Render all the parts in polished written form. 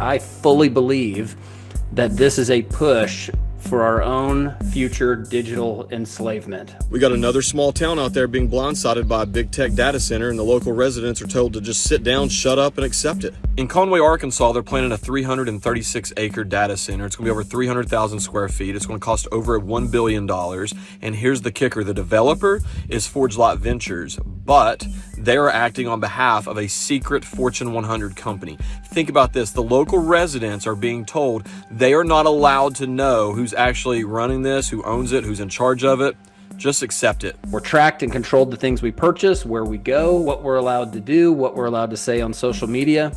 I fully believe that this is a push for our own future digital enslavement. We got another small town out there being blindsided by a big tech data center, and the local residents are told to just sit down, shut up, and accept it. In Conway, Arkansas, they're planning a 336-acre data center. It's going to be over 300,000 square feet. It's going to cost over $1 billion. And here's the kicker. The developer is Forge Lot Ventures, but they are acting on behalf of a secret Fortune 100 company. Think about this. The local residents are being told they are not allowed to know who's actually running this, who owns it, who's in charge of it. Just accept it. We're tracked and controlled the things we purchase, where we go, what we're allowed to do, what we're allowed to say on social media.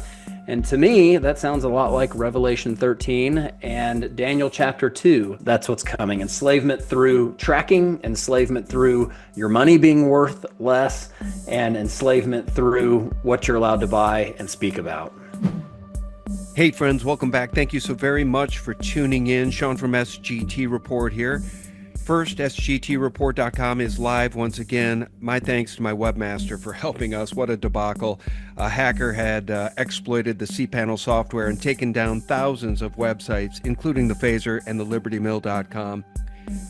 And to me, that sounds a lot like Revelation 13 and Daniel chapter 2. That's what's coming. Enslavement through tracking, enslavement through your money being worth less, and enslavement through what you're allowed to buy and speak about. Hey friends, welcome back. Thank you so very much for tuning in. Sean from SGT Report here. First, SGTReport.com is live once again. My thanks to my webmaster for helping us. What a debacle. A hacker had exploited the cPanel software and taken down thousands of websites, including the Phaser and the LibertyMill.com.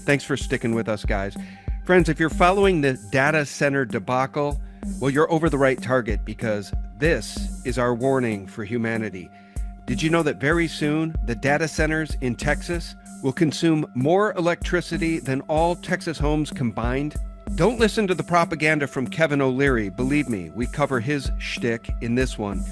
Thanks for sticking with us, guys. Friends, if you're following the data center debacle, well, you're over the right target, because this is our warning for humanity. Did you know that very soon the data centers in Texas will consume more electricity than all Texas homes combined? Don't listen to the propaganda from Kevin O'Leary. Believe me, we cover his shtick in this one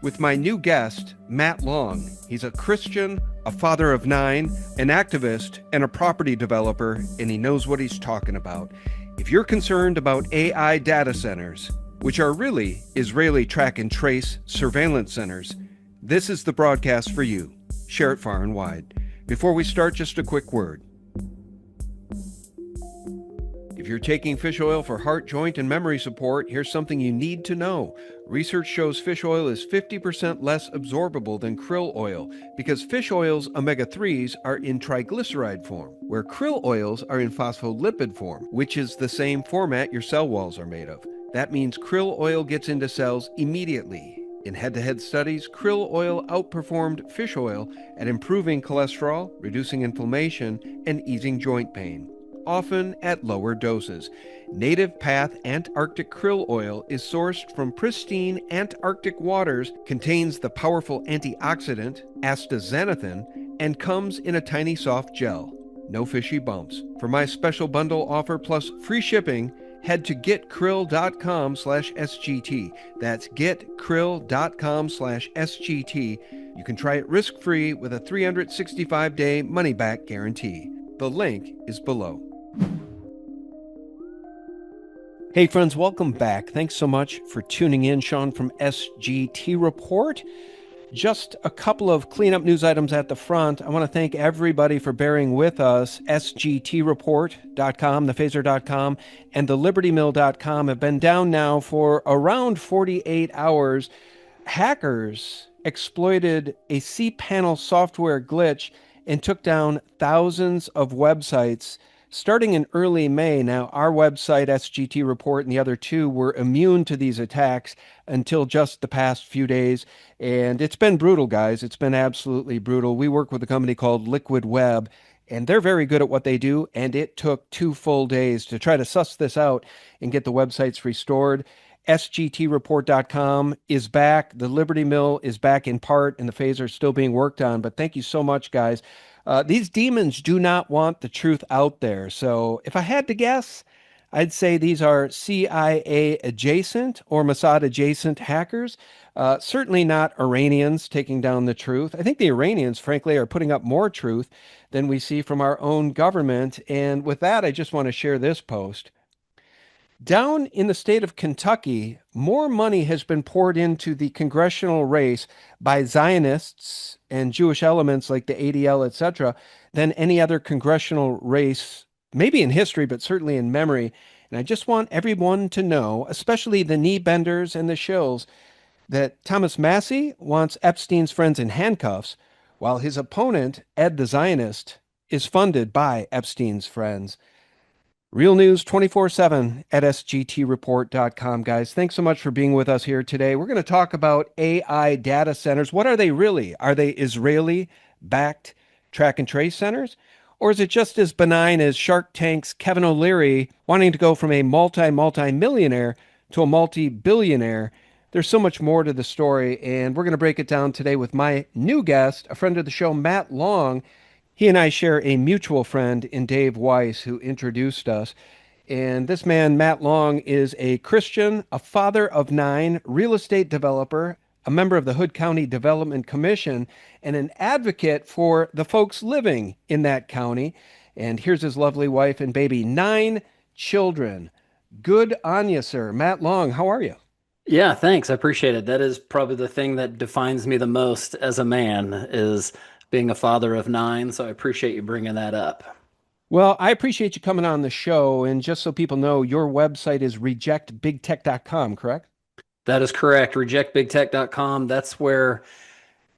with my new guest, Matt Long. He's a Christian, a father of 9, an activist, and a property developer, and he knows what he's talking about. If you're concerned about AI data centers, which are really Israeli track and trace surveillance centers, this is the broadcast for you. Share it far and wide. Before we start, just a quick word. If you're taking fish oil for heart, joint, and memory support, here's something you need to know. Research shows fish oil is 50% less absorbable than krill oil, because fish oil's omega-3s are in triglyceride form, where krill oils are in phospholipid form, which is the same format your cell walls are made of. That means krill oil gets into cells immediately. In head-to-head studies, krill oil outperformed fish oil at improving cholesterol, reducing inflammation, and easing joint pain, often at lower doses. Native Path Antarctic krill oil is sourced from pristine Antarctic waters, contains the powerful antioxidant astaxanthin, and comes in a tiny soft gel. No fishy bumps. For my special bundle offer plus free shipping, head to getkrill.com/SGT. That's getkrill.com/SGT. You can try it risk-free with a 365-day money-back guarantee. The link is below. Hey friends, welcome back. Thanks so much for tuning in. Sean from SGT Report. Just a couple of cleanup news items at the front. I want to thank everybody for bearing with us. SGTReport.com, thephaser.com, and the LibertyMill.com have been down now for around 48 hours. Hackers exploited a cPanel software glitch and took down thousands of websites starting in early May. Now, our website, SGT Report, and the other two were immune to these attacks until just the past few days. And it's been brutal, guys. It's been absolutely brutal. We work with a company called Liquid Web, and they're very good at what they do. And it took 2 full days to try to suss this out and get the websites restored. SGTReport.com is back. The Liberty Mill is back in part, and the Phaser is still being worked on. But thank you so much, guys. These demons do not want the truth out there. So if I had to guess, I'd say these are CIA adjacent or Mossad adjacent hackers. Certainly not Iranians taking down the truth. I think the Iranians, frankly, are putting up more truth than we see from our own government. And with that, I just want to share this post. Down in the state of Kentucky, more money has been poured into the congressional race by Zionists and Jewish elements like the ADL, etc., than any other congressional race, maybe in history, but certainly in memory. And I just want everyone to know, especially the knee benders and the shills, that Thomas Massey wants Epstein's friends in handcuffs, while his opponent, Ed the Zionist, is funded by Epstein's friends. Real news 24/7 at sgtreport.com, guys. Thanks so much for being with us here today. We're going to talk about AI data centers. What are they really? Are they Israeli backed track and trace centers? Or is it just as benign as Shark Tank's Kevin O'Leary wanting to go from a multi-millionaire to a multi-billionaire? There's so much more to the story, and we're going to break it down today with my new guest, a friend of the show, Matt Long. He and I share a mutual friend in Dave Weiss, who introduced us. And this man, Matt Long, is a Christian, a father of nine, real estate developer, a member of the Hood County Development Commission, and an advocate for the folks living in that county. And here's his lovely wife and baby, 9 children. Good on you, sir. Matt Long, how are you? Yeah, thanks. I appreciate it. That is probably the thing that defines me the most as a man is being a father of nine. So I appreciate you bringing that up. Well, I appreciate you coming on the show. And just so people know, your website is rejectbigtech.com, correct? That is correct. Rejectbigtech.com. That's where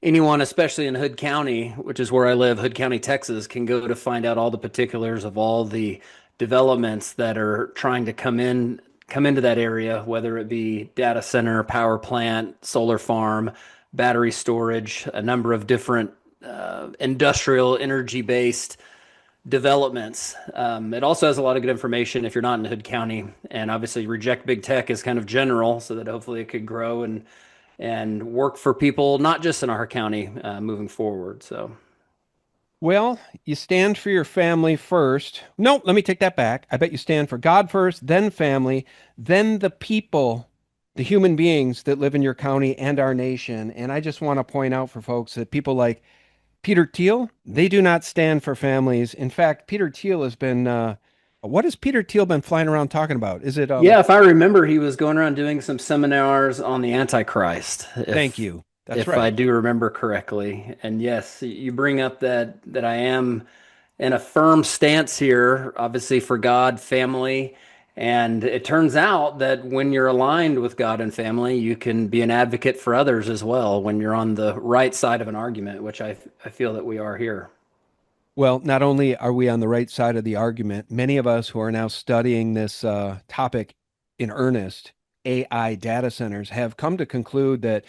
anyone, especially in Hood County, which is where I live, Hood County, Texas, can go to find out all the particulars of all the developments that are trying to come into that area, whether it be data center, power plant, solar farm, battery storage, a number of different industrial energy based developments. It also has a lot of good information if you're not in Hood County, and obviously Reject Big Tech is kind of general, so that hopefully it could grow and work for people not just in our county moving forward. So Well, you stand for your family first. No, let me take that back. I bet you stand for God first, then family, then the people, the human beings that live in your county and our nation. And I just want to point out for folks that people like Peter Thiel, they do not stand for families. In fact, Peter Thiel has been, what has Peter Thiel been flying around talking about? Is it, yeah, if I remember, he was going around doing some seminars on the Antichrist, thank you. That's if I right. do remember correctly. And yes, you bring up that I am in a firm stance here, obviously for God, family, and it turns out that when you're aligned with God and family, you can be an advocate for others as well when you're on the right side of an argument, which I feel that we are here. Well, not only are we on the right side of the argument, many of us who are now studying this topic in earnest, AI data centers, have come to conclude that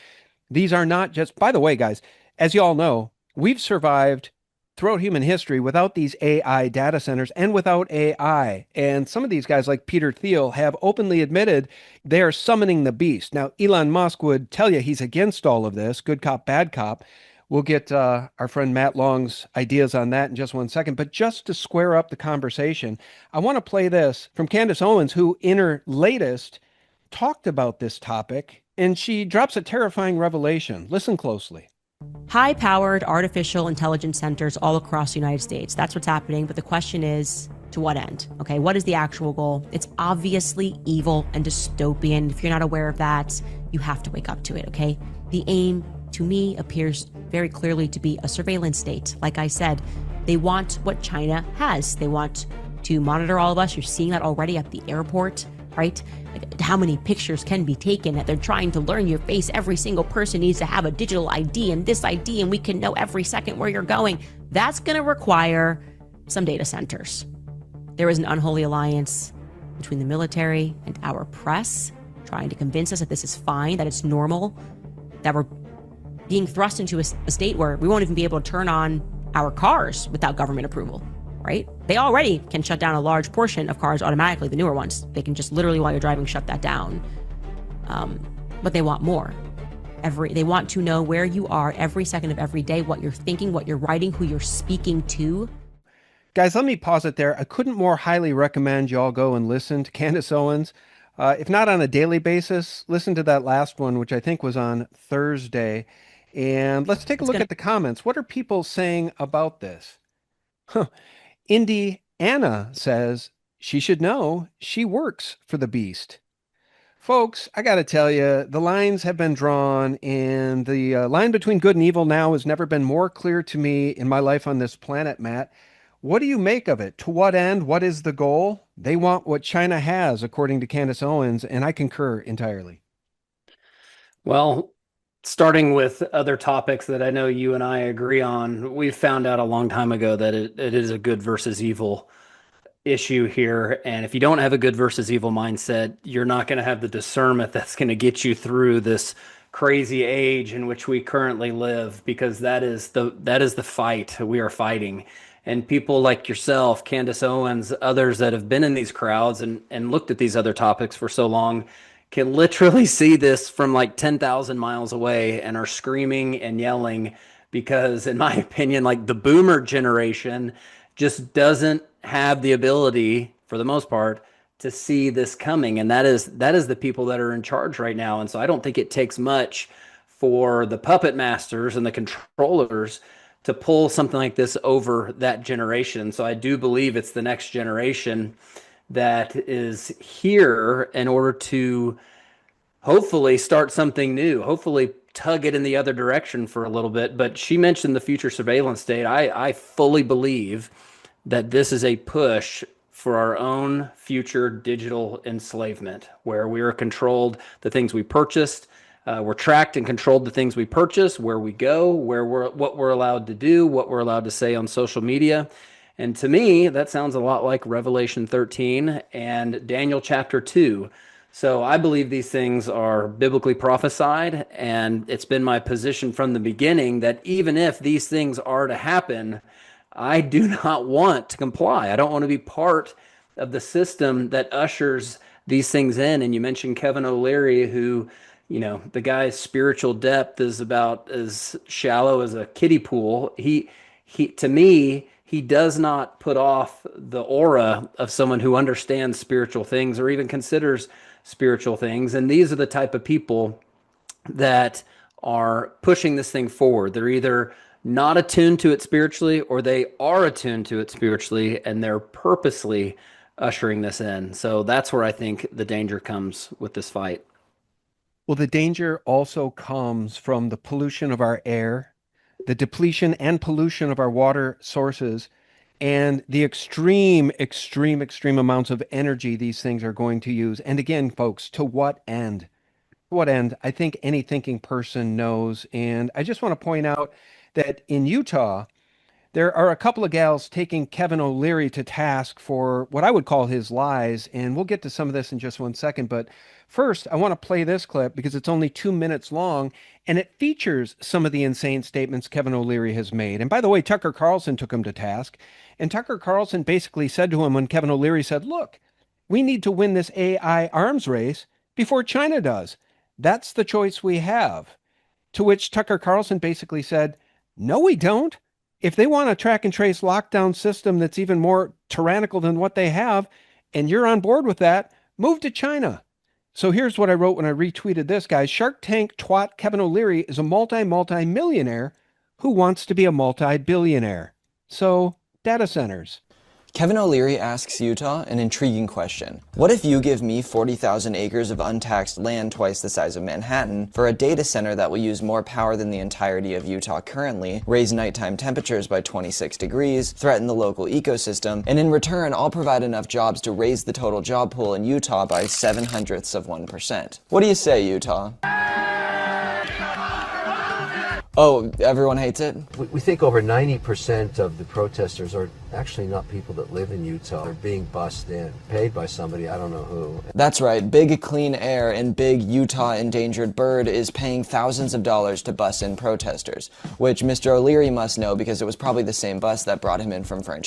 these are not just, by the way, guys, as you all know, we've survived throughout human history without these AI data centers and without AI. And some of these guys, like Peter Thiel, have openly admitted they are summoning the beast. Now, Elon Musk would tell you he's against all of this, good cop, bad cop. We'll get our friend Matt Long's ideas on that in just one second. But just to square up the conversation, I want to play this from Candace Owens, who in her latest talked about this topic, and she drops a terrifying revelation. Listen closely. High-powered artificial intelligence centers all across the United States. That's what's happening. But the question is, to what end? Okay, what is the actual goal? It's obviously evil and dystopian. If you're not aware of that, you have to wake up to it, okay? The aim, to me, appears very clearly to be a surveillance state. Like I said, they want what China has. They want to monitor all of us. You're seeing that already at the airport, right? Like how many pictures can be taken, that they're trying to learn your face. Every single person needs to have a digital ID and this ID, and we can know every second where you're going. That's going to require some data centers. There is an unholy alliance between the military and our press, trying to convince us that this is fine, that it's normal, that we're being thrust into a state where we won't even be able to turn on our cars without government approval, right? They already can shut down a large portion of cars automatically, the newer ones. They can just literally, while you're driving, shut that down. But they want more. They want to know where you are every second of every day, what you're thinking, what you're writing, who you're speaking to. Guys, let me pause it there. I couldn't more highly recommend y'all go and listen to Candace Owens. If not on a daily basis, listen to that last one, which I think was on Thursday. And let's take a look at the comments. What are people saying about this? Indiana says she should know she works for the beast. Folks, I got to tell you, the lines have been drawn, and the line between good and evil now has never been more clear to me in my life on this planet, Matt. What do you make of it? To what end? What is the goal? They want what China has, according to Candace Owens, and I concur entirely. Well, starting with other topics that I know you and I agree on, we found out a long time ago that it is a good versus evil issue here. And if you don't have a good versus evil mindset, you're not going to have the discernment that's going to get you through this crazy age in which we currently live, because that is the fight we are fighting. And people like yourself, Candace Owens, others that have been in these crowds and looked at these other topics for so long can literally see this from like 10,000 miles away and are screaming and yelling because, in my opinion, like the boomer generation just doesn't have the ability, for the most part, to see this coming. And that is the people that are in charge right now. And so I don't think it takes much for the puppet masters and the controllers to pull something like this over that generation. So I do believe it's the next generation that is here in order to hopefully start something new, hopefully tug it in the other direction for a little bit. But she mentioned the future surveillance state. I fully believe that this is a push for our own future digital enslavement, where we are controlled the things we purchased. We're tracked and controlled the things we purchase, where we go, what we're allowed to do, what we're allowed to say on social media. And to me, that sounds a lot like Revelation 13 and Daniel chapter 2. So I believe these things are biblically prophesied, and it's been my position from the beginning that even if these things are to happen, I do not want to comply. I don't want to be part of the system that ushers these things in. And you mentioned Kevin O'Leary, who, the guy's spiritual depth is about as shallow as a kiddie pool. He to me, he does not put off the aura of someone who understands spiritual things or even considers spiritual things. And these are the type of people that are pushing this thing forward. They're either not attuned to it spiritually, or they are attuned to it spiritually, and they're purposely ushering this in. So that's where I think the danger comes with this fight. Well, the danger also comes from the pollution of our air, the depletion and pollution of our water sources, and the extreme amounts of energy these things are going to use. And again, folks, to what end? What end? I think any thinking person knows. And I just want to point out that in Utah, there are a couple of gals taking Kevin O'Leary to task for what I would call his lies. And we'll get to some of this in just one second. But first, I want to play this clip because it's only 2 minutes long, and it features some of the insane statements Kevin O'Leary has made. And by the way, Tucker Carlson took him to task. And Tucker Carlson basically said to him when Kevin O'Leary said, look, we need to win this AI arms race before China does. That's the choice we have. To which Tucker Carlson basically said, no, we don't. If they want a track and trace lockdown system that's even more tyrannical than what they have, and you're on board with that, move to China. So here's what I wrote when I retweeted this, guys. Shark Tank twat Kevin O'Leary is a multi-millionaire who wants to be a multi-billionaire. So, data centers. Kevin O'Leary asks Utah an intriguing question. What if you give me 40,000 acres of untaxed land twice the size of Manhattan for a data center that will use more power than the entirety of Utah currently, raise nighttime temperatures by 26 degrees, threaten the local ecosystem, and in return I'll provide enough jobs to raise the total job pool in Utah by 0.07%. What do you say, Utah? Oh, everyone hates it? We think over 90% of the protesters are actually not people that live in Utah. They're being bussed in, paid by somebody, I don't know who. That's right, Big Clean Air and Big Utah Endangered Bird is paying thousands of dollars to bus in protesters, which Mr. O'Leary must know because it was probably the same bus that brought him in from French.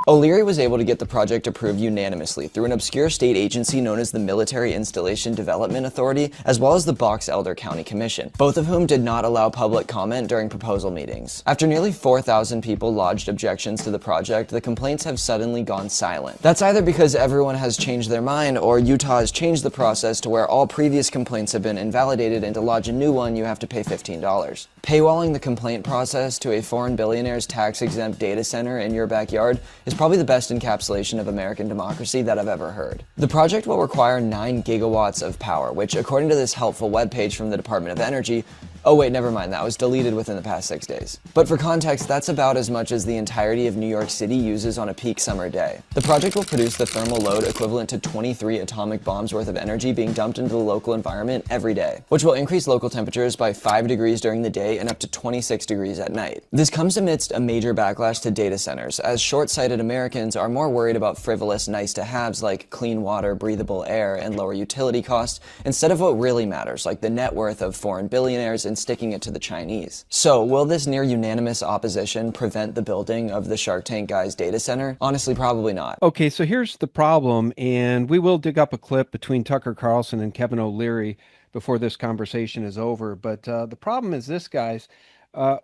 O'Leary was able to get the project approved unanimously through an obscure state agency known as the Military Installation Development Authority, as well as the Box Elder County Commission, both of whom did not allow public comment during proposal meetings. After nearly 4,000 people lodged objections to the project, the complaints have suddenly gone silent. That's either because everyone has changed their mind, or Utah has changed the process to where all previous complaints have been invalidated, and to lodge a new one you have to pay $15. Paywalling the complaint process to a foreign billionaire's tax-exempt data center in your backyard is probably the best encapsulation of American democracy that I've ever heard. The project will require 9 gigawatts of power, which according to this helpful webpage from the Department of Energy, Oh wait, never mind, that was deleted within the past 6 days. But for context, that's about as much as the entirety of New York City uses on a peak summer day. The project will produce the thermal load equivalent to 23 atomic bombs worth of energy being dumped into the local environment every day, which will increase local temperatures by 5 degrees during the day and up to 26 degrees at night. This comes amidst a major backlash to data centers, as short-sighted Americans are more worried about frivolous nice-to-haves like clean water, breathable air, and lower utility costs, instead of what really matters, like the net worth of foreign billionaires and sticking it to the Chinese. So, will this near unanimous opposition prevent the building of the Shark Tank guy's data center? Honestly, probably not. Okay, so here's the problem, and we will dig up a clip between Tucker Carlson and Kevin O'Leary before this conversation is over. But the problem is this, guys.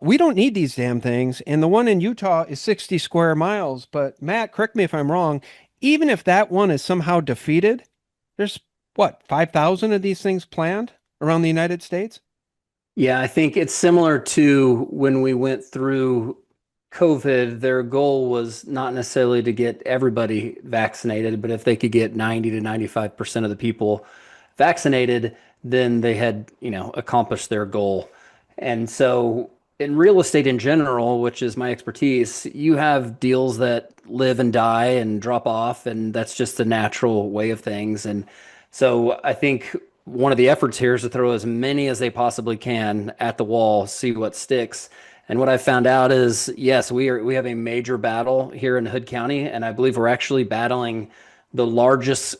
We don't need these damn things, and the one in Utah is 60 square miles. But Matt, correct me if I'm wrong, even if that one is somehow defeated, there's, what, 5,000 of these things planned around the United States? Yeah, I think it's similar to when we went through COVID. Their goal was not necessarily to get everybody vaccinated, but if they could get 90 to 95% of the people vaccinated, then they had, accomplished their goal. And so in real estate in general, which is my expertise, you have deals that live and die and drop off, and that's just the natural way of things. And so I think one of the efforts here is to throw as many as they possibly can at the wall, see what sticks. And what I found out is, yes, we have a major battle here in Hood County, and I believe we're actually battling the largest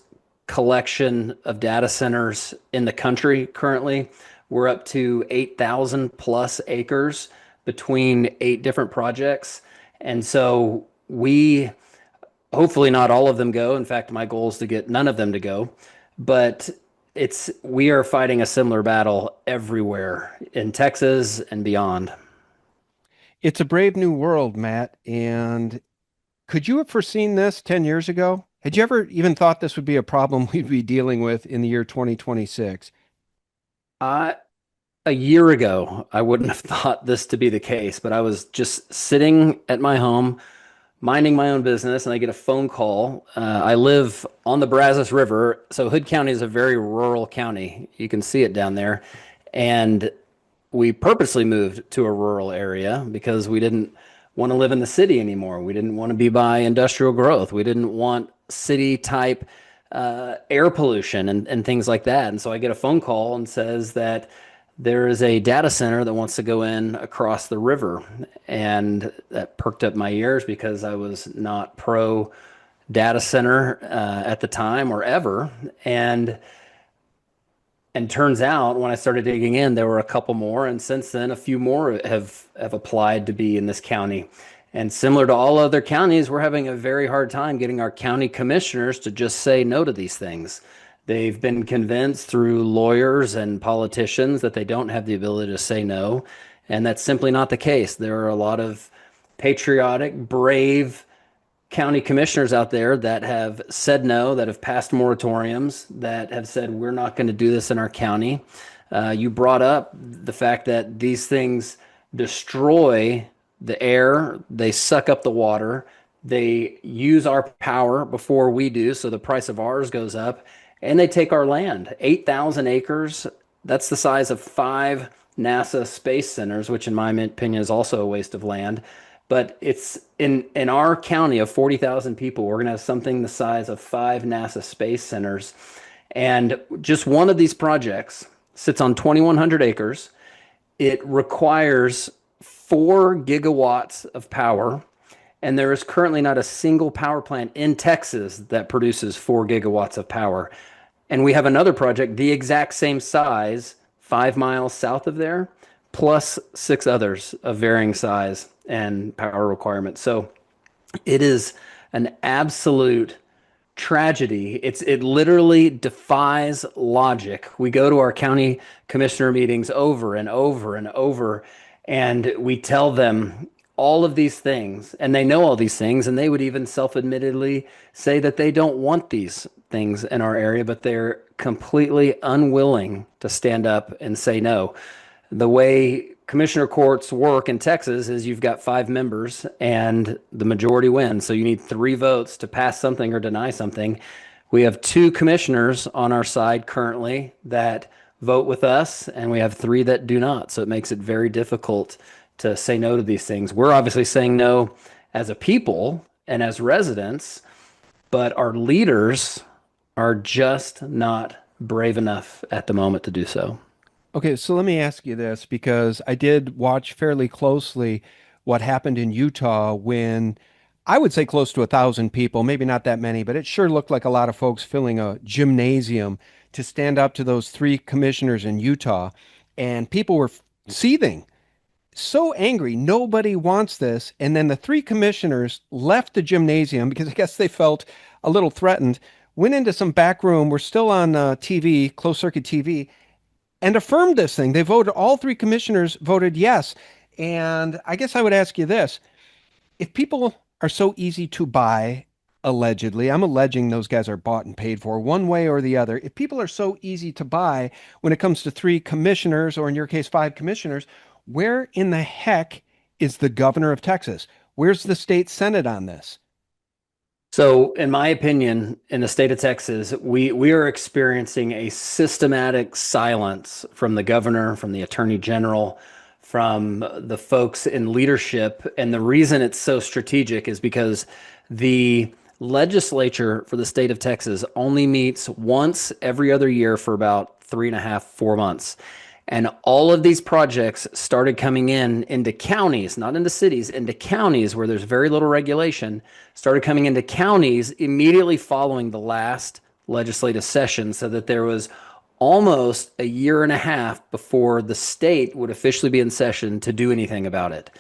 collection of data centers in the country currently. We're up to 8,000 plus acres between 8 different projects. And so hopefully not all of them go. In fact, my goal is to get none of them to go. But we are fighting a similar battle everywhere in Texas and beyond. It's a brave new world, Matt. And could you have foreseen this 10 years ago? Had you ever even thought this would be a problem we'd be dealing with in the year 2026? A year ago, I wouldn't have thought this to be the case, but I was just sitting at my home, minding my own business, and I get a phone call. I live on the Brazos River, so Hood County is a very rural county. You can see it down there. And we purposely moved to a rural area because we didn't want to live in the city anymore. We didn't want to be by industrial growth. We didn't want city type air pollution and things like that. And so I get a phone call and says that there is a data center that wants to go in across the river. And that perked up my ears because I was not pro data center at the time or ever. And turns out when I started digging in, there were a couple more. And since then, a few more have applied to be in this county. And similar to all other counties, we're having a very hard time getting our county commissioners to just say no to these things. They've been convinced through lawyers and politicians that they don't have the ability to say no. And that's simply not the case. There are a lot of patriotic, brave county commissioners out there that have said no, that have passed moratoriums, that have said, we're not going to do this in our county. You brought up the fact that these things destroy the air, they suck up the water, they use our power before we do, so the price of ours goes up, and they take our land. 8,000 acres, that's the size of 5 NASA space centers, which in my opinion is also a waste of land. But it's in our county of 40,000 people, we're going to have something the size of 5 NASA space centers. And just one of these projects sits on 2,100 acres. It requires 4 gigawatts of power. And there is currently not a single power plant in Texas that produces 4 gigawatts of power. And we have another project, the exact same size, 5 miles south of there, plus 6 others of varying size and power requirements. So it is an absolute tragedy. It literally defies logic. We go to our county commissioner meetings over and over and over, and we tell them all of these things, and they know all these things, and they would even self-admittedly say that they don't want these things in our area, but they're completely unwilling to stand up and say no. The way commissioner courts work in Texas is you've got 5 members and the majority wins. So you need 3 votes to pass something or deny something. We have 2 commissioners on our side currently that vote with us, and we have 3 that do not. So it makes it very difficult to say no to these things. We're obviously saying no as a people and as residents, but our leaders are just not brave enough at the moment to do so. Okay, so let me ask you this because I did watch fairly closely what happened in Utah when I would say close to 1,000 people, maybe not that many, but it sure looked like a lot of folks filling a gymnasium to stand up to those 3 commissioners in Utah. And people were seething, so angry. Nobody wants this. And then the 3 commissioners left the gymnasium because I guess they felt a little threatened, went into some back room. We're still on TV, closed circuit TV, and affirmed this thing. They voted, all 3 commissioners voted yes. And I guess I would ask you this. If people are so easy to buy, allegedly, I'm alleging those guys are bought and paid for one way or the other. If people are so easy to buy when it comes to 3 commissioners, or in your case, 5 commissioners, where in the heck is the governor of Texas? Where's the state Senate on this? So, in my opinion, in the state of Texas, we are experiencing a systematic silence from the governor, from the attorney general, from the folks in leadership. And the reason it's so strategic is because the legislature for the state of Texas only meets once every other year for about 3.5, 4 months. And all of these projects started coming into counties, not into cities, into counties where there's very little regulation, started coming into counties immediately following the last legislative session, so that there was almost a year and a half before the state would officially be in session to do anything about it.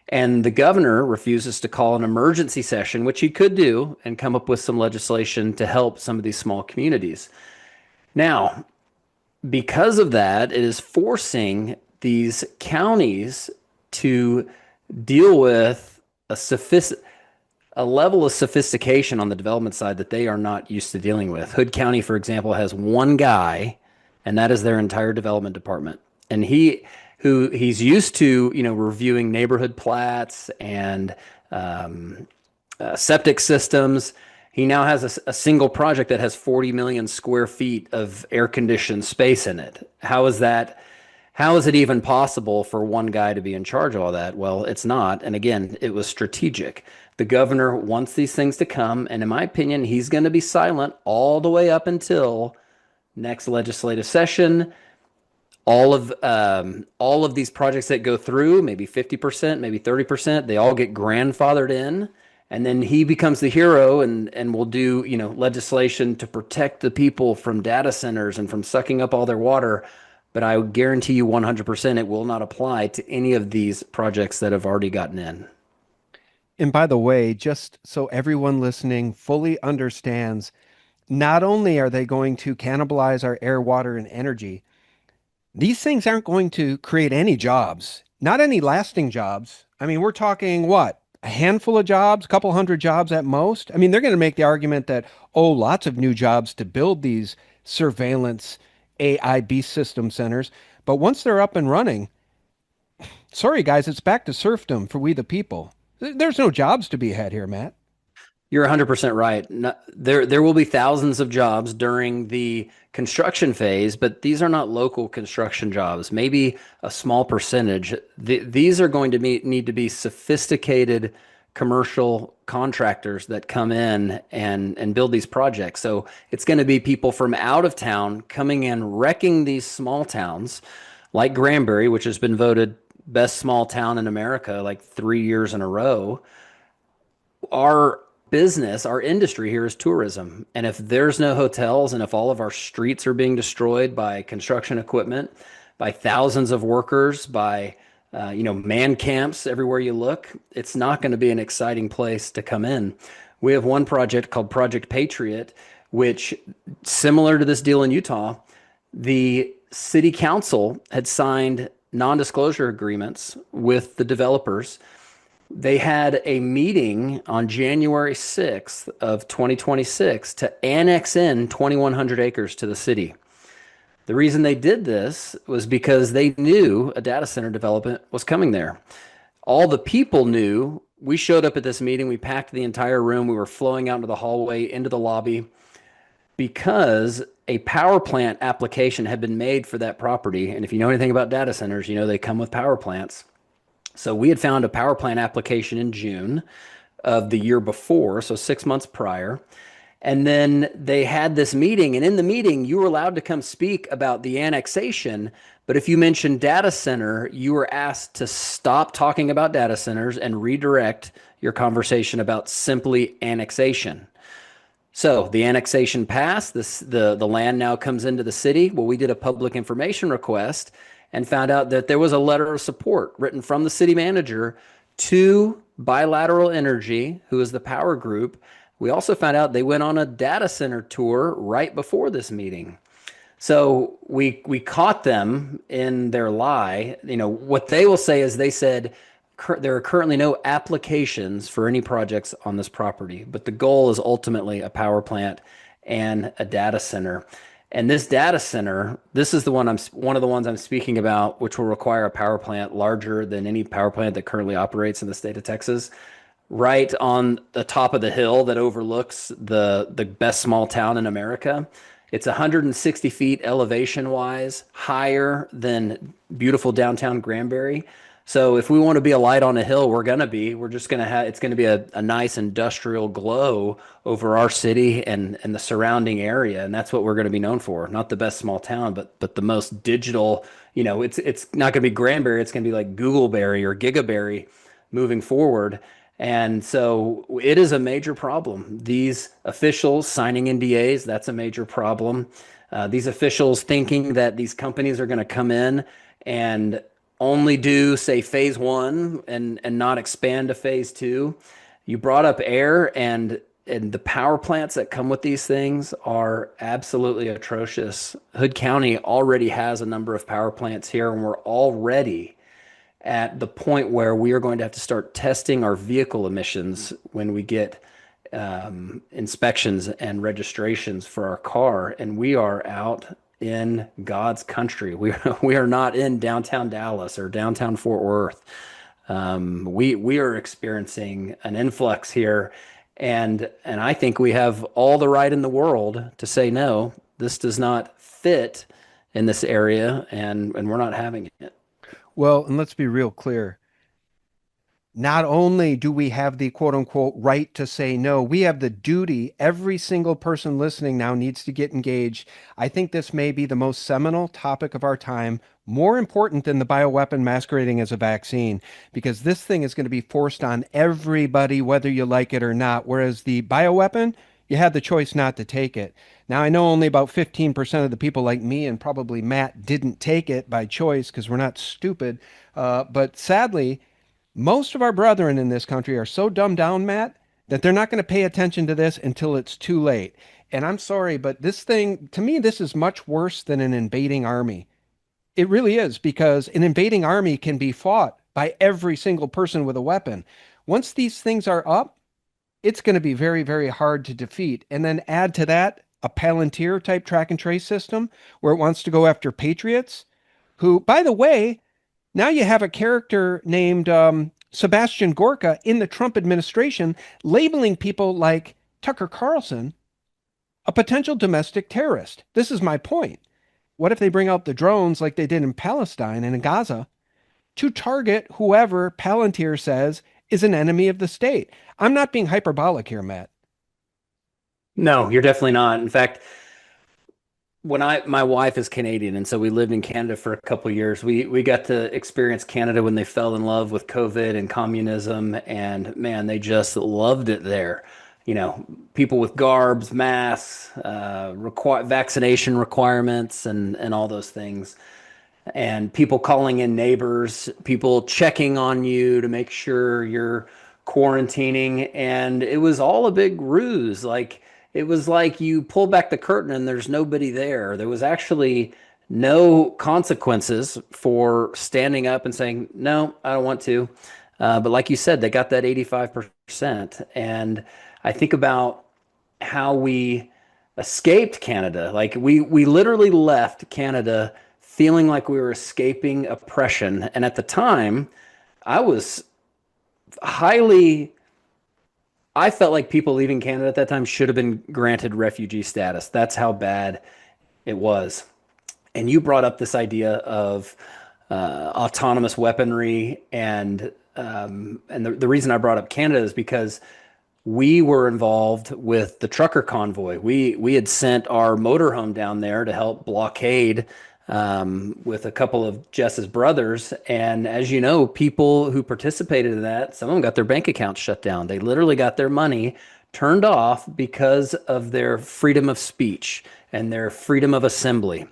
And the governor refuses to call an emergency session, which he could do, and come up with some legislation to help some of these small communities. Now, because of that, it is forcing these counties to deal with a level of sophistication on the development side that they are not used to dealing with. Hood County, for example, has one guy, and that is their entire development department. And he's used to, reviewing neighborhood plats and septic systems. He now has a single project that has 40 million square feet of air-conditioned space in it. How is it even possible for one guy to be in charge of all that? Well, it's not. And again, it was strategic. The governor wants these things to come, and in my opinion, he's going to be silent all the way up until next legislative session. All of these projects that go through, maybe 50%, maybe 30%, they all get grandfathered in. And then he becomes the hero and will do, legislation to protect the people from data centers and from sucking up all their water. But I guarantee you 100% it will not apply to any of these projects that have already gotten in. And by the way, just so everyone listening fully understands, not only are they going to cannibalize our air, water, and energy, these things aren't going to create any jobs, not any lasting jobs. I mean, we're talking what? A handful of jobs, a couple hundred jobs at most. I mean, they're going to make the argument that, oh, lots of new jobs to build these surveillance AI beast system centers. But once they're up and running, sorry, guys, it's back to serfdom for we the people. There's no jobs to be had here, Matt. You're 100% right. There will be thousands of jobs during the construction phase, but these are not local construction jobs. Maybe a small percentage. These are going to need to be sophisticated commercial contractors that come in and build these projects. So it's going to be people from out of town coming in, wrecking these small towns like Granbury, which has been voted best small town in America like 3 years in a row. Our industry here is tourism. And if there's no hotels, and if all of our streets are being destroyed by construction equipment, by thousands of workers, by man camps everywhere you look, it's not going to be an exciting place to come in. We have one project called Project Patriot, which, similar to this deal in Utah, the city council had signed non-disclosure agreements with the developers. They had a meeting on January 6th of 2026 to annex in 2,100 acres to the city. The reason they did this was because they knew a data center development was coming there. All the people knew. We showed up at this meeting. We packed the entire room. We were flowing out into the hallway, into the lobby, because a power plant application had been made for that property. And if you know anything about data centers, you know they come with power plants. So we had found a power plant application in June of the year before, so 6 months prior. And then they had this meeting, and in the meeting, you were allowed to come speak about the annexation. But if you mentioned data center, you were asked to stop talking about data centers and redirect your conversation about simply annexation. So the annexation passed. The land now comes into the city. Well, we did a public information request and found out that there was a letter of support written from the city manager to Bilateral Energy, who is the power group. We also found out they went on a data center tour right before this meeting. So we caught them in their lie. You know, what they will say is they said there are currently no applications for any projects on this property, but the goal is ultimately a power plant and a data center. And this data center, this is one of the ones I'm speaking about, which will require a power plant larger than any power plant that currently operates in the state of Texas, right on the top of the hill that overlooks the best small town in America. It's 160 feet elevation wise, higher than beautiful downtown Granbury. So if we want to be a light on a hill, we're just going to have, it's going to be a nice industrial glow over our city and the surrounding area. And that's what we're going to be known for. Not the best small town, but the most digital, you know, it's not going to be Granbury. It's going to be like Googleberry or Gigaberry moving forward. And so it is a major problem. These officials signing NDAs, that's a major problem. These officials thinking that these companies are going to come in and only do, say, phase one and not expand to phase two. You brought up air, and the power plants that come with these things are absolutely atrocious. Hood County already has a number of power plants here, and we're already at the point where we are going to have to start testing our vehicle emissions when we get inspections and registrations for our car. And we are out in God's country. We are not in downtown Dallas or downtown Fort Worth. We are experiencing an influx here, and I think we have all the right in the world to say no. This does not fit in this area, and we're not having it. Well, and let's be real clear. Not only do we have the quote unquote right to say no, we have the duty. Every single person listening now needs to get engaged. I think this may be the most seminal topic of our time, more important than the bioweapon masquerading as a vaccine, because this thing is going to be forced on everybody, whether you like it or not. Whereas the bioweapon, you had the choice not to take it. Now, I know only about 15% of the people like me and probably Matt didn't take it by choice because we're not stupid. But sadly, most of our brethren in this country are so dumbed down, Matt, that they're not going to pay attention to this until it's too late. And I'm sorry, but this thing, to me, this is much worse than an invading army. It really is, because an invading army can be fought by every single person with a weapon. Once these things are up, it's going to be very, very hard to defeat. And then add to that a Palantir type track and trace system where it wants to go after patriots who, by the way, now you have a character named Sebastian Gorka in the Trump administration labeling people like Tucker Carlson a potential domestic terrorist. This is my point. What if they bring out the drones like they did in Palestine and in Gaza to target whoever Palantir says is an enemy of the state? I'm not being hyperbolic here, Matt. No, you're definitely not. In fact, my wife is Canadian, and so we lived in Canada for a couple of years. We got to experience Canada when they fell in love with COVID and communism, and man, they just loved it there. You know, people with garbs, masks, vaccination requirements, and all those things, and people calling in neighbors, people checking on you to make sure you're quarantining, and it was all a big ruse. Like it was like you pull back the curtain and there's nobody there. There was actually no consequences for standing up and saying, no, I don't want to. But like you said, they got that 85%. And I think about how we escaped Canada. Like we literally left Canada feeling like we were escaping oppression. And at the time, I was highly, I felt like people leaving Canada at that time should have been granted refugee status. That's how bad It was. And you brought up this idea of autonomous weaponry, and the reason I brought up Canada is because we were involved with the trucker convoy. We had sent our motorhome down there to help blockade with a couple of Jess's brothers. And as you know, people who participated in that, some of them got their bank accounts shut down. They literally got their money turned off because of their freedom of speech and their freedom of assembly,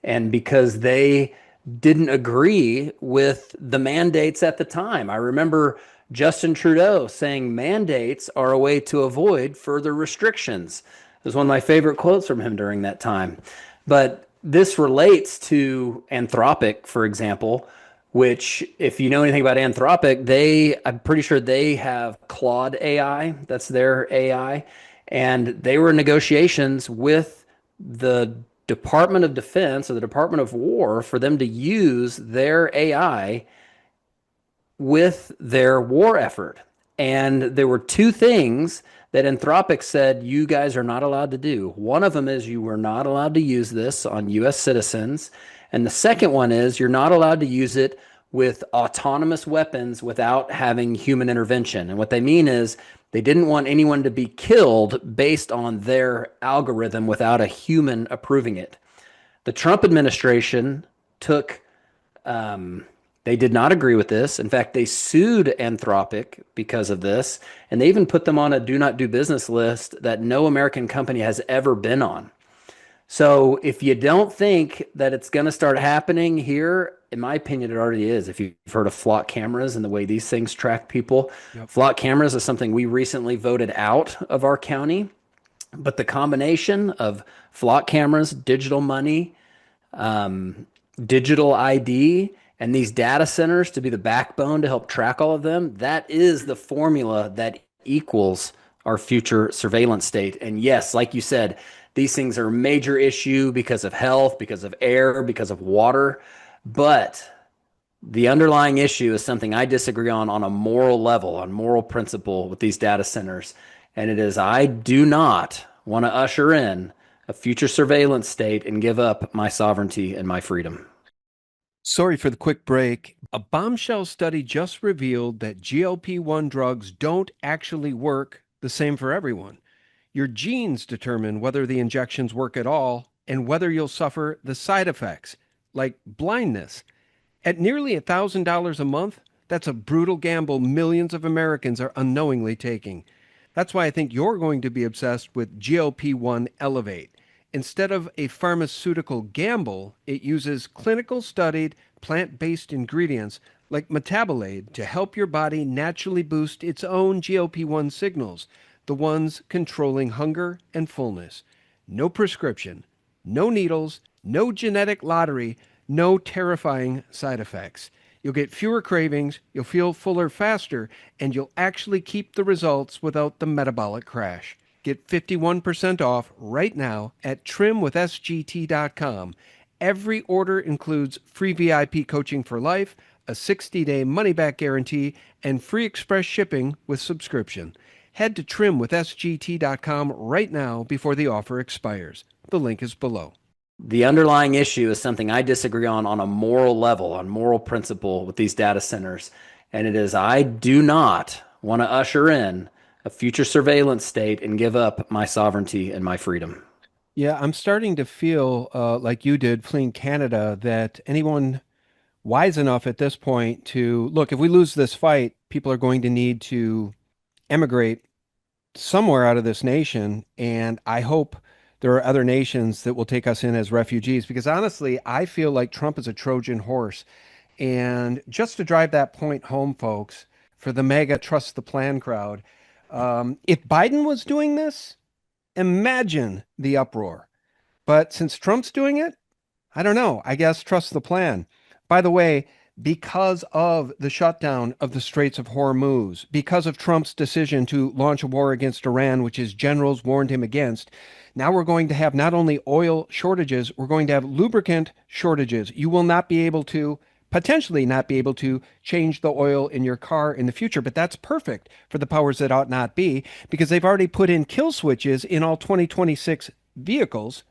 and because they didn't agree with the mandates at the time. I remember Justin Trudeau saying mandates are a way to avoid further restrictions. It was one of my favorite quotes from him during that time. But this relates to Anthropic, for example, which, if you know anything about Anthropic, I'm pretty sure they have Claude AI. That's their AI. And they were in negotiations with the Department of Defense or the Department of War for them to use their AI with their war effort. And there were two things that Anthropic said you guys are not allowed to do. One of them is you were not allowed to use this on US citizens. And the second one is you're not allowed to use it with autonomous weapons without having human intervention. And what they mean is they didn't want anyone to be killed based on their algorithm without a human approving it. The Trump administration they did not agree with this. In fact, they sued Anthropic because of this, and they even put them on a do not do business list that no American company has ever been on. So if you don't think that it's going to start happening here, in my opinion, it already is. If you've heard of flock cameras and the way these things track people, yep. Flock cameras is something we recently voted out of our county. But the combination of flock cameras, digital money, digital ID, and these data centers to be the backbone to help track all of them, that is the formula that equals our future surveillance state. And yes, like you said, these things are a major issue because of health, because of air, because of water. But the underlying issue is something I disagree on a moral level, on moral principle with these data centers. And it is, I do not want to usher in a future surveillance state and give up my sovereignty and my freedom. Sorry for the quick break. A bombshell study just revealed that GLP-1 drugs don't actually work the same for everyone. Your genes determine whether the injections work at all and whether you'll suffer the side effects, like blindness. At nearly $1,000 a month, that's a brutal gamble millions of Americans are unknowingly taking. That's why I think you're going to be obsessed with GLP-1 Elevate. Instead of a pharmaceutical gamble, it uses clinical studied plant-based ingredients like metabolate to help your body naturally boost its own GLP-1 signals, the ones controlling hunger and fullness. No prescription, no needles, no genetic lottery, no terrifying side effects. You'll get fewer cravings, you'll feel fuller faster, and you'll actually keep the results without the metabolic crash. Get 51% off right now at trimwithsgt.com. Every order includes free VIP coaching for life, a 60-day money-back guarantee, and free express shipping with subscription. Head to trimwithsgt.com right now before the offer expires. The link is below. The underlying issue is something I disagree on a moral level, on moral principle with these data centers. And it is, I do not want to usher in a future surveillance state and give up my sovereignty and my freedom. Yeah, I'm starting to feel like you did fleeing Canada, that anyone wise enough at this point to look, if we lose this fight, people are going to need to emigrate somewhere out of this nation. And I hope there are other nations that will take us in as refugees, because honestly, I feel like Trump is a Trojan horse. And just to drive that point home, folks, for the mega trust the plan crowd, if Biden was doing this, imagine the uproar. But since Trump's doing it, I don't know. I guess trust the plan. By the way, because of the shutdown of the Straits of Hormuz, because of Trump's decision to launch a war against Iran, which his generals warned him against, now we're going to have not only oil shortages, we're going to have lubricant shortages. You will not be able to, potentially not be able to, change the oil in your car in the future. But that's perfect for the powers that ought not be, because they've already put in kill switches in all 2026 vehicles.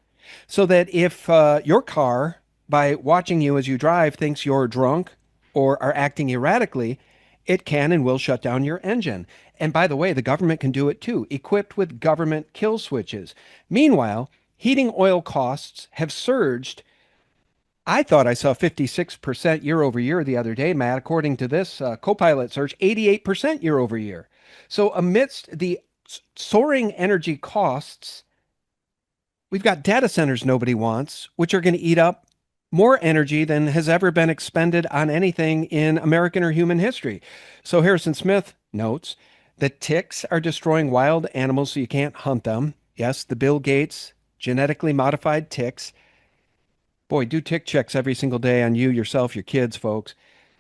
So that if your car, by watching you as you drive, thinks you're drunk or are acting erratically, it can and will shut down your engine. And by the way, the government can do it too, equipped with government kill switches. Meanwhile, heating oil costs have surged. I thought I saw 56% year over year the other day, Matt. According to this Copilot search, 88% year over year. So, amidst the soaring energy costs, we've got data centers nobody wants, which are going to eat up more energy than has ever been expended on anything in American or human history. So, Harrison Smith notes that ticks are destroying wild animals so you can't hunt them. Yes, the Bill Gates genetically modified ticks. Boy, do tick checks every single day on you, yourself, your kids, folks,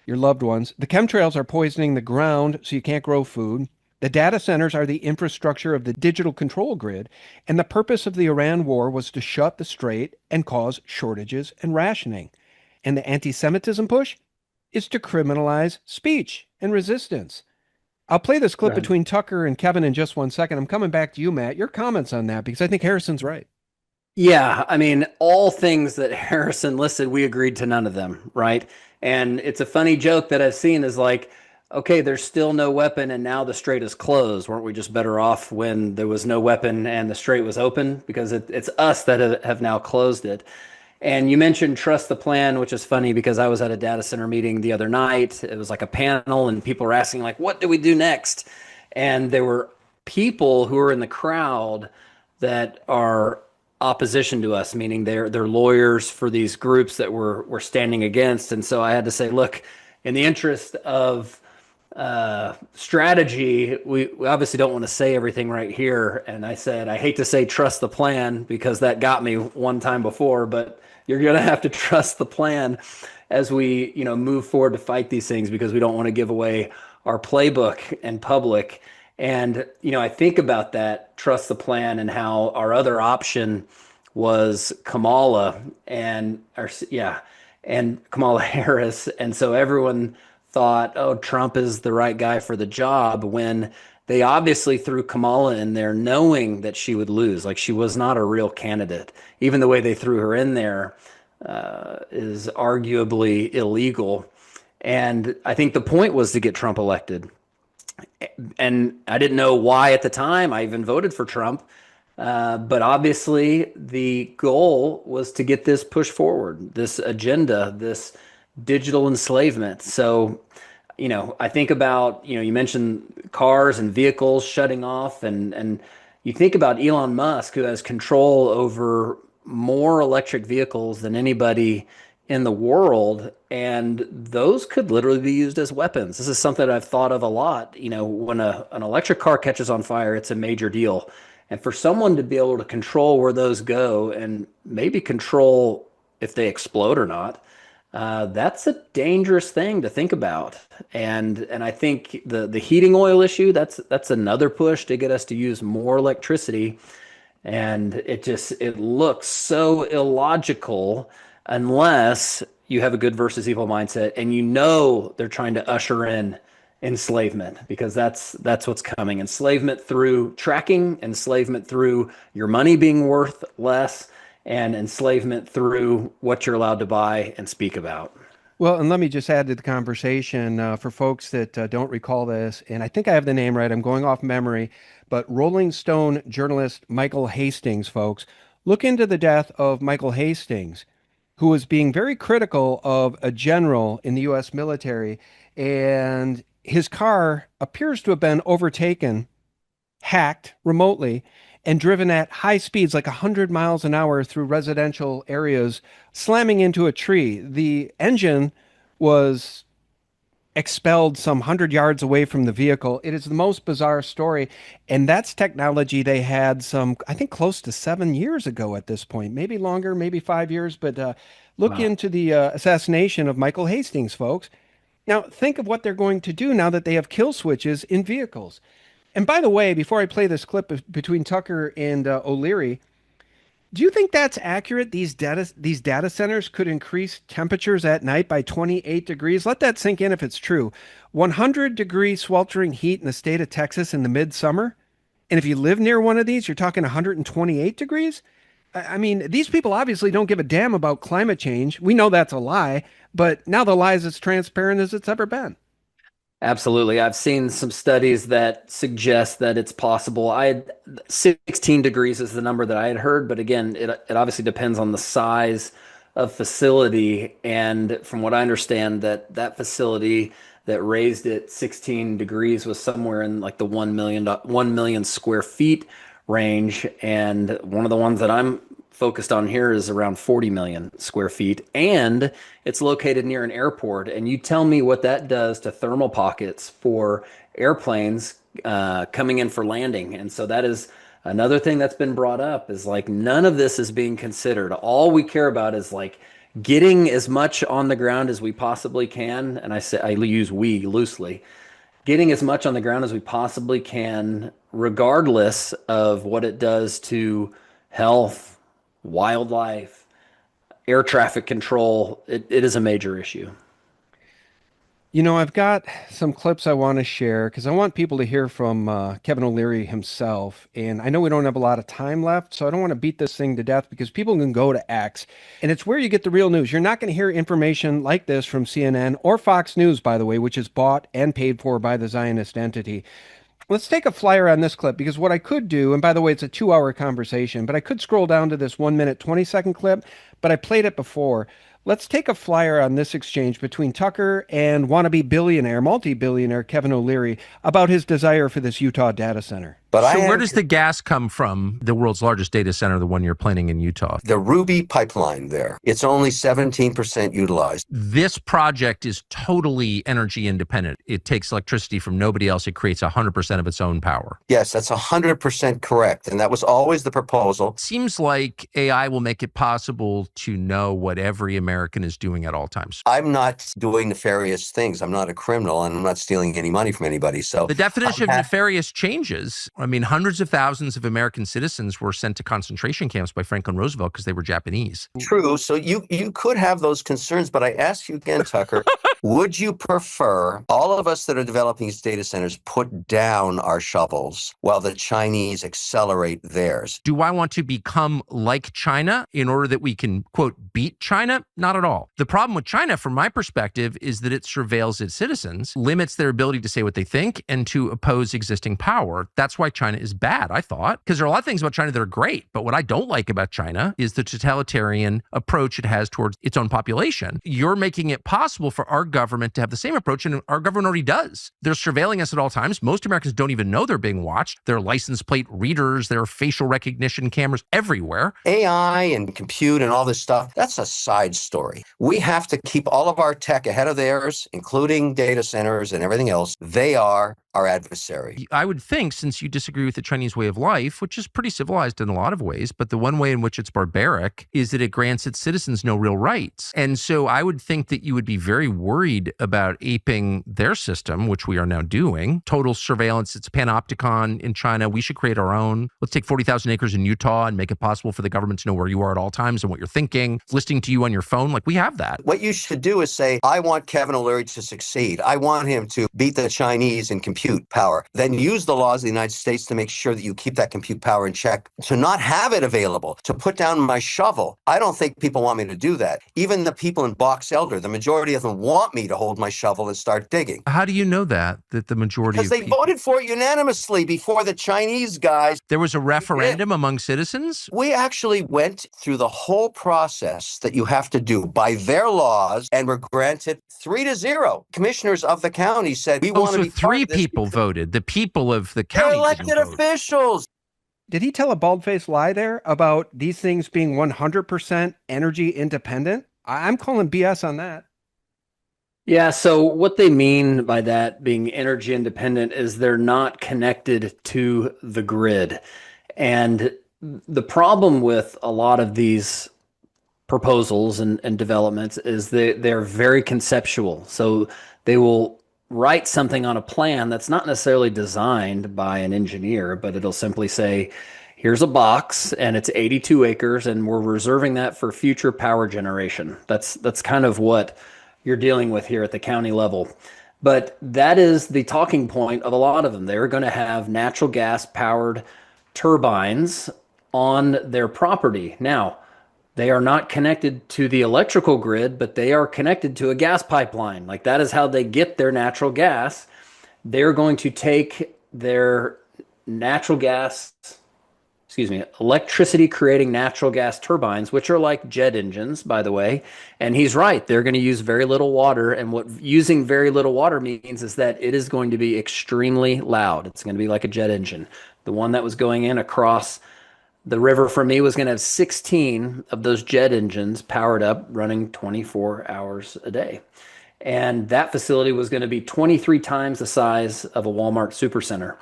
your loved ones. The chemtrails are poisoning the ground so you can't grow food. The data centers are the infrastructure of the digital control grid, and the purpose of the Iran war was to shut the strait and cause shortages and rationing. And the anti-Semitism push is to criminalize speech and resistance. I'll play this clip Right. between Tucker and Kevin in just 1 second. I'm coming back to you, Matt. Your comments on that, because I think Harrison's right. Yeah, I mean, all things that Harrison listed, we agreed to none of them, right? And it's a funny joke that I've seen is like, okay, there's still no weapon and now the strait is closed. Weren't we just better off when there was no weapon and the strait was open? Because it's us that have now closed it. And you mentioned trust the plan, which is funny because I was at a data center meeting the other night. It was like a panel and people were asking like, what do we do next? And there were people who are in the crowd that are opposition to us, meaning they're lawyers for these groups that we're standing against. And so I had to say, look, in the interest of strategy, we obviously don't want to say everything right here. And I said, I hate to say trust the plan because that got me one time before, but you're going to have to trust the plan as we, move forward to fight these things because we don't want to give away our playbook in public. And, I think about that, trust the plan, and how our other option was Kamala and Kamala Harris. And so everyone thought, oh, Trump is the right guy for the job when they obviously threw Kamala in there knowing that she would lose. Like she was not a real candidate. Even the way they threw her in there is arguably illegal. And I think the point was to get Trump elected. And I didn't know why at the time. I even voted for Trump. But obviously, the goal was to get this push forward, this agenda, this digital enslavement. So, I think about, you mentioned cars and vehicles shutting off, and you think about Elon Musk, who has control over more electric vehicles than anybody in the world, and those could literally be used as weapons. This is something that I've thought of a lot. When an electric car catches on fire, it's a major deal. And for someone to be able to control where those go and maybe control if they explode or not, that's a dangerous thing to think about. And I think the heating oil issue, that's another push to get us to use more electricity. And it looks so illogical unless you have a good versus evil mindset and they're trying to usher in enslavement, because that's what's coming. Enslavement through tracking, enslavement through your money being worth less, and enslavement through what you're allowed to buy and speak about. Well, and let me just add to the conversation for folks that don't recall this, and I think I have the name right. I'm going off memory, but Rolling Stone journalist Michael Hastings, folks, look into the death of Michael Hastings, who was being very critical of a general in the U.S. military, and his car appears to have been overtaken, hacked remotely, and driven at high speeds, like 100 miles an hour through residential areas, slamming into a tree. The engine was expelled some 100 yards away from the vehicle. It is the most bizarre story. And that's technology they had I think, close to 7 years ago at this point, maybe longer, maybe 5 years. But look Wow. into the assassination of Michael Hastings, folks. Now, think of what they're going to do now that they have kill switches in vehicles. And by the way, before I play this clip between Tucker and O'Leary, do you think that's accurate? These data centers could increase temperatures at night by 28 degrees. Let that sink in if it's true. 100-degree sweltering heat in the state of Texas in the midsummer. And if you live near one of these, you're talking 128 degrees. I mean, these people obviously don't give a damn about climate change. We know that's a lie, but now the lie is as transparent as it's ever been. Absolutely. I've seen some studies that suggest that it's possible. 16 degrees is the number that I had heard, but again, it obviously depends on the size of facility. And from what I understand, that facility that raised it 16 degrees was somewhere in like the 1 million square feet range. And one of the ones that I'm focused on here is around 40 million square feet, and it's located near an airport. And you tell me what that does to thermal pockets for airplanes coming in for landing. And so that is another thing that's been brought up, is like none of this is being considered. All we care about is like getting as much on the ground as we possibly can. And I use we loosely, getting as much on the ground as we possibly can, regardless of what it does to health, wildlife, air traffic control. It is a major issue. You know, I've got some clips I want to share because I want people to hear from Kevin O'Leary himself. And I know we don't have a lot of time left, so I don't want to beat this thing to death because people can go to X, and it's where you get the real news. You're not going to hear information like this from CNN or Fox News, by the way, which is bought and paid for by the Zionist entity. Let's take a flyer on this clip, because what I could do, and by the way, it's a 2-hour conversation, but I could scroll down to this 1 minute, 20-second clip, but I played it before. Let's take a flyer on this exchange between Tucker and wannabe billionaire, multi-billionaire Kevin O'Leary about his desire for this Utah data center. So where does the gas come from, the world's largest data center, the one you're planning in Utah? The Ruby pipeline there. It's only 17% utilized. This project is totally energy independent. It takes electricity from nobody else. It creates 100% of its own power. Yes, that's 100% correct. And that was always the proposal. It seems like AI will make it possible to know what every American is doing at all times. I'm not doing nefarious things. I'm not a criminal, and I'm not stealing any money from anybody. So the definition of nefarious changes. I mean, hundreds of thousands of American citizens were sent to concentration camps by Franklin Roosevelt because they were Japanese. True. So you could have those concerns, but I ask you again, Tucker, would you prefer all of us that are developing these data centers put down our shovels while the Chinese accelerate theirs? Do I want to become like China in order that we can, quote, beat China? Not at all. The problem with China, from my perspective, is that it surveils its citizens, limits their ability to say what they think, and to oppose existing power. That's why China is bad, I thought, because there are a lot of things about China that are great. But what I don't like about China is the totalitarian approach it has towards its own population. You're making it possible for our government to have the same approach, and our government already does. They're surveilling us at all times. Most Americans don't even know they're being watched. There are license plate readers, there are facial recognition cameras everywhere. AI and compute and all this stuff, that's a side story. We have to keep all of our tech ahead of theirs, including data centers and everything else. They are our adversary. I would think, since you disagree with the Chinese way of life, which is pretty civilized in a lot of ways, but the one way in which it's barbaric is that it grants its citizens no real rights. And so I would think that you would be very worried about aping their system, which we are now doing. Total surveillance. It's a panopticon in China. We should create our own. Let's take 40,000 acres in Utah and make it possible for the government to know where you are at all times and what you're thinking, listening to you on your phone. Like, we have that. What you should do is say, I want Kevin O'Leary to succeed. I want him to beat the Chinese in compute power. Then use the laws of the United States to make sure that you keep that compute power in check, to not have it available, to put down my shovel. I don't think people want me to do that. Even the people in Box Elder, the majority of them want me to hold my shovel and start digging. How do you know that the majority Because of they people... voted for it unanimously before the Chinese guys. There was a referendum among citizens? We actually went through the whole process that you have to do by their laws and were granted 3-0. Commissioners of the county said, we want to be three part of this. people voted. The people of the They're county elected didn't vote. officials. Did he tell a bald-faced lie there about these things being 100% energy independent? I'm calling BS on that. Yeah, so what they mean by that being energy independent is they're not connected to the grid. And the problem with a lot of these proposals and developments is they're very conceptual. So they will write something on a plan that's not necessarily designed by an engineer, but it'll simply say, here's a box and it's 82 acres and we're reserving that for future power generation. That's kind of what you're dealing with here at the county level. But that is the talking point of a lot of them. They're going to have natural gas powered turbines on their property. Now, they are not connected to the electrical grid, but they are connected to a gas pipeline. Like that is how they get their natural gas. They're going to take their natural gas, electricity creating natural gas turbines, which are like jet engines, by the way. And he's right. They're going to use very little water. And what using very little water means is that it is going to be extremely loud. It's going to be like a jet engine. The one that was going in across the river for me was going to have 16 of those jet engines powered up, running 24 hours a day. And that facility was going to be 23 times the size of a Walmart supercenter.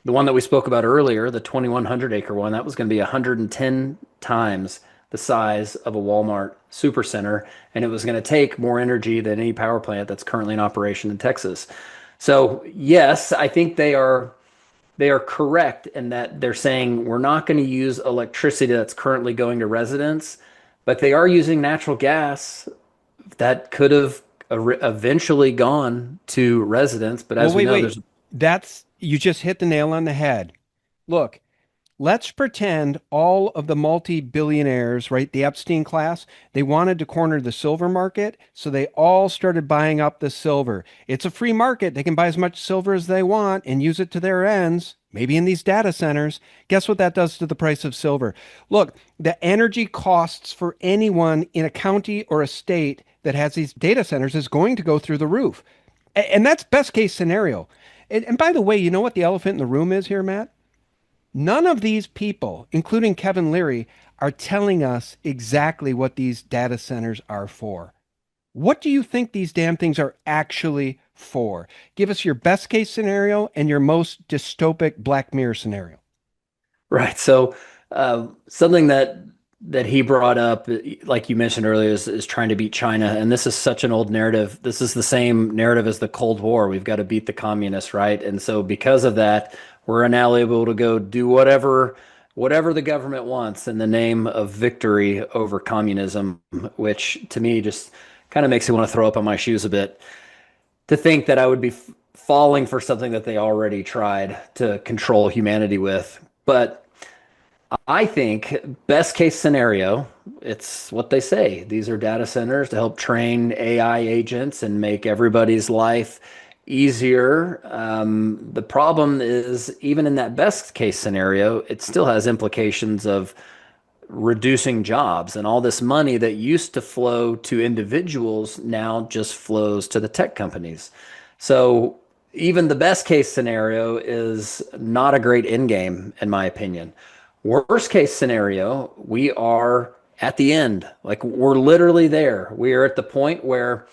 The one that we spoke about earlier, the 2,100 acre one, that was going to be 110 times the size of a Walmart supercenter. And it was going to take more energy than any power plant that's currently in operation in Texas. So yes, I think they are correct in that they're saying we're not going to use electricity that's currently going to residents, but they are using natural gas that could have eventually gone to residents. But as we know, that's, you just hit the nail on the head. Look, let's pretend all of the multi-billionaires, right, the Epstein class, they wanted to corner the silver market, so they all started buying up the silver. It's a free market. They can buy as much silver as they want and use it to their ends, maybe in these data centers. Guess what that does to the price of silver? Look, the energy costs for anyone in a county or a state that has these data centers is going to go through the roof. And that's best case scenario. And by the way, you know what the elephant in the room is here, Matt? None of these people, including Kevin Leary, are telling us exactly what these data centers are for. What do you think these damn things are actually for? Give us your best case scenario and your most dystopic Black Mirror scenario. Right. So something that he brought up, like you mentioned earlier, is trying to beat China. And this is such an old narrative. This is the same narrative as the Cold War. We've got to beat the communists, right? And so because of that, we're now able to go do whatever the government wants in the name of victory over communism, which to me just kind of makes me want to throw up on my shoes a bit to think that I would be falling for something that they already tried to control humanity with. But I think best case scenario, it's what they say. These are data centers to help train AI agents and make everybody's life easier. The problem is, even in that best case scenario, it still has implications of reducing jobs, and all this money that used to flow to individuals now just flows to the tech companies. So even the best case scenario is not a great end game, in my opinion. Worst case scenario, we are at the end. Like we're literally there. We are at the point where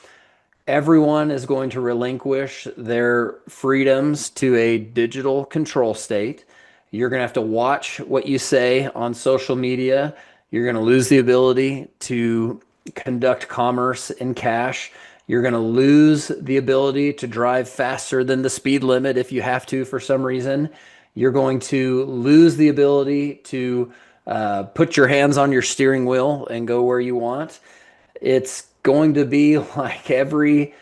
everyone is going to relinquish their freedoms to a digital control state. You're going to have to watch what you say on social media. You're going to lose the ability to conduct commerce in cash. You're going to lose the ability to drive faster than the speed limit if you have to for some reason. You're going to lose the ability to put your hands on your steering wheel and go where you want. It's going to be like every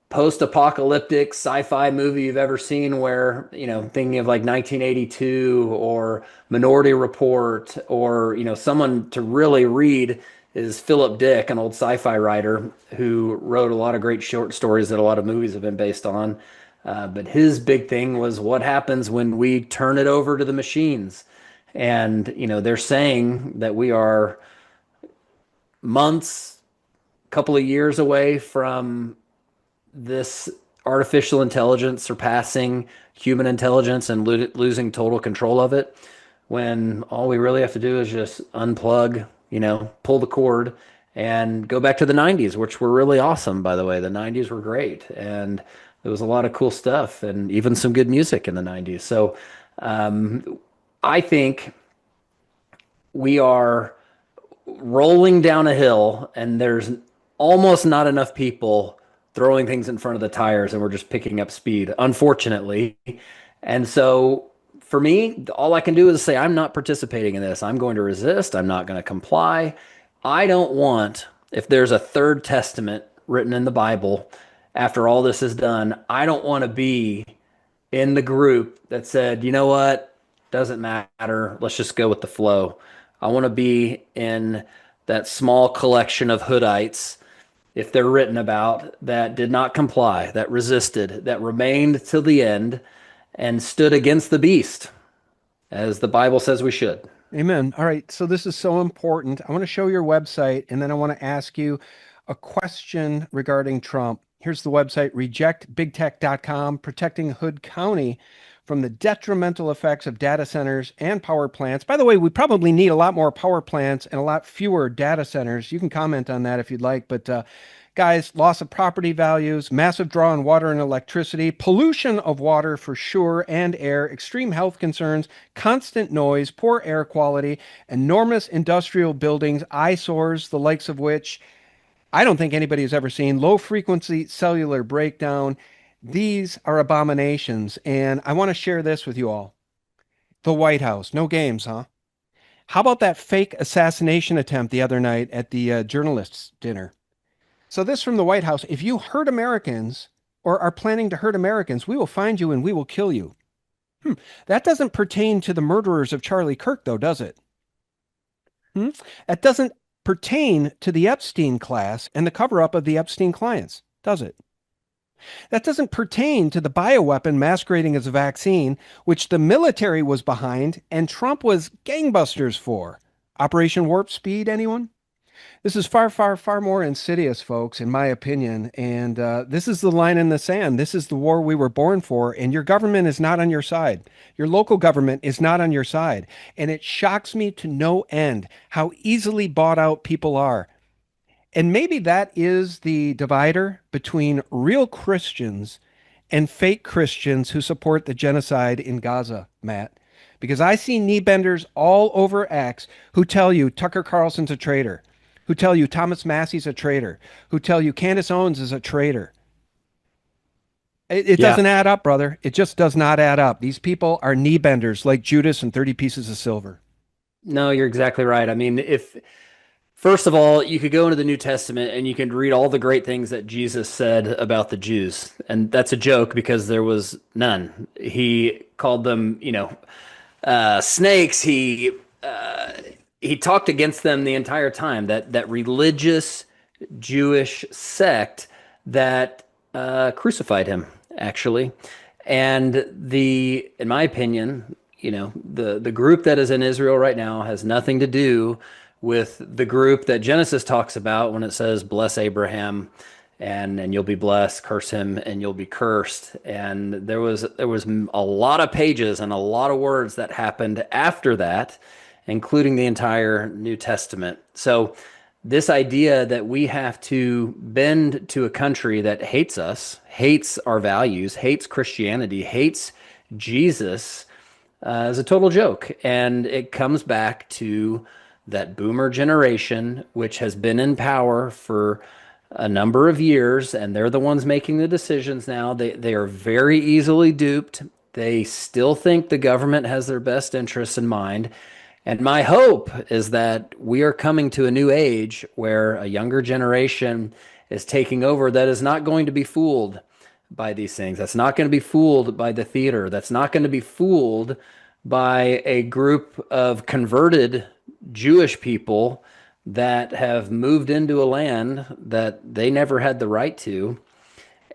post-apocalyptic sci-fi movie you've ever seen where, thinking of like 1982 or Minority Report, or, someone to really read is Philip Dick, an old sci-fi writer who wrote a lot of great short stories that a lot of movies have been based on. But his big thing was what happens when we turn it over to the machines. And, they're saying that we are months, couple of years away from this artificial intelligence surpassing human intelligence and losing total control of it, when all we really have to do is just unplug, pull the cord and go back to the 90s, which were really awesome, by the way. The 90s were great. And there was a lot of cool stuff and even some good music in the 90s. So I think we are rolling down a hill and there's almost not enough people throwing things in front of the tires, and we're just picking up speed, unfortunately. And so for me, all I can do is say, I'm not participating in this. I'm going to resist. I'm not going to comply. I don't want, if there's a third testament written in the Bible, after all this is done, I don't want to be in the group that said, you know what? Doesn't matter. Let's just go with the flow. I want to be in that small collection of hoodites, if they're written about, that did not comply, that resisted, that remained till the end and stood against the beast, as the Bible says we should. Amen. All right. So this is so important. I want to show your website and then I want to ask you a question regarding Trump. Here's the website, rejectbigtech.com, protecting Hood County from the detrimental effects of data centers and power plants. By the way, we probably need a lot more power plants and a lot fewer data centers. You can comment on that if you'd like, but guys, loss of property values, massive draw on water and electricity, pollution of water for sure and air, extreme health concerns, constant noise, poor air quality, enormous industrial buildings, eyesores, the likes of which I don't think anybody has ever seen, low frequency cellular breakdown. These are abominations, and I want to share this with you all. The White House, no games, huh? How about that fake assassination attempt the other night at the journalists' dinner? So this from the White House: if you hurt Americans or are planning to hurt Americans, we will find you and we will kill you. That doesn't pertain to the murderers of Charlie Kirk, though, does it? That doesn't pertain to the Epstein class and the cover-up of the Epstein clients, does it? That doesn't pertain to the bioweapon masquerading as a vaccine, which the military was behind and Trump was gangbusters for. Operation Warp Speed, anyone? This is far, far, far more insidious, folks, in my opinion. And this is the line in the sand. This is the war we were born for. And your government is not on your side. Your local government is not on your side. And it shocks me to no end how easily bought out people are. And maybe that is the divider between real Christians and fake Christians who support the genocide in Gaza, Matt. Because I see knee benders all over X who tell you Tucker Carlson's a traitor, who tell you Thomas Massey's a traitor, who tell you Candace Owens is a traitor. It doesn't add up, brother. It just does not add up. These people are knee benders like Judas and 30 pieces of silver. No, you're exactly right. I mean, if first of all, you could go into the New Testament and you can read all the great things that Jesus said about the Jews. And that's a joke because there was none. He called them, snakes. He talked against them the entire time, that religious Jewish sect that crucified him, actually. And in my opinion, the group that is in Israel right now has nothing to do with the group that Genesis talks about when it says, bless Abraham and you'll be blessed, curse him and you'll be cursed. And there was a lot of pages and a lot of words that happened after that, including the entire New Testament. So this idea that we have to bend to a country that hates us, hates our values, hates Christianity, hates Jesus, is a total joke. And it comes back to that boomer generation, which has been in power for a number of years, and they're the ones making the decisions now. They are very easily duped. They still think the government has their best interests in mind. And my hope is that we are coming to a new age where a younger generation is taking over that is not going to be fooled by these things. That's not going to be fooled by the theater. That's not going to be fooled by a group of converted Jewish people that have moved into a land that they never had the right to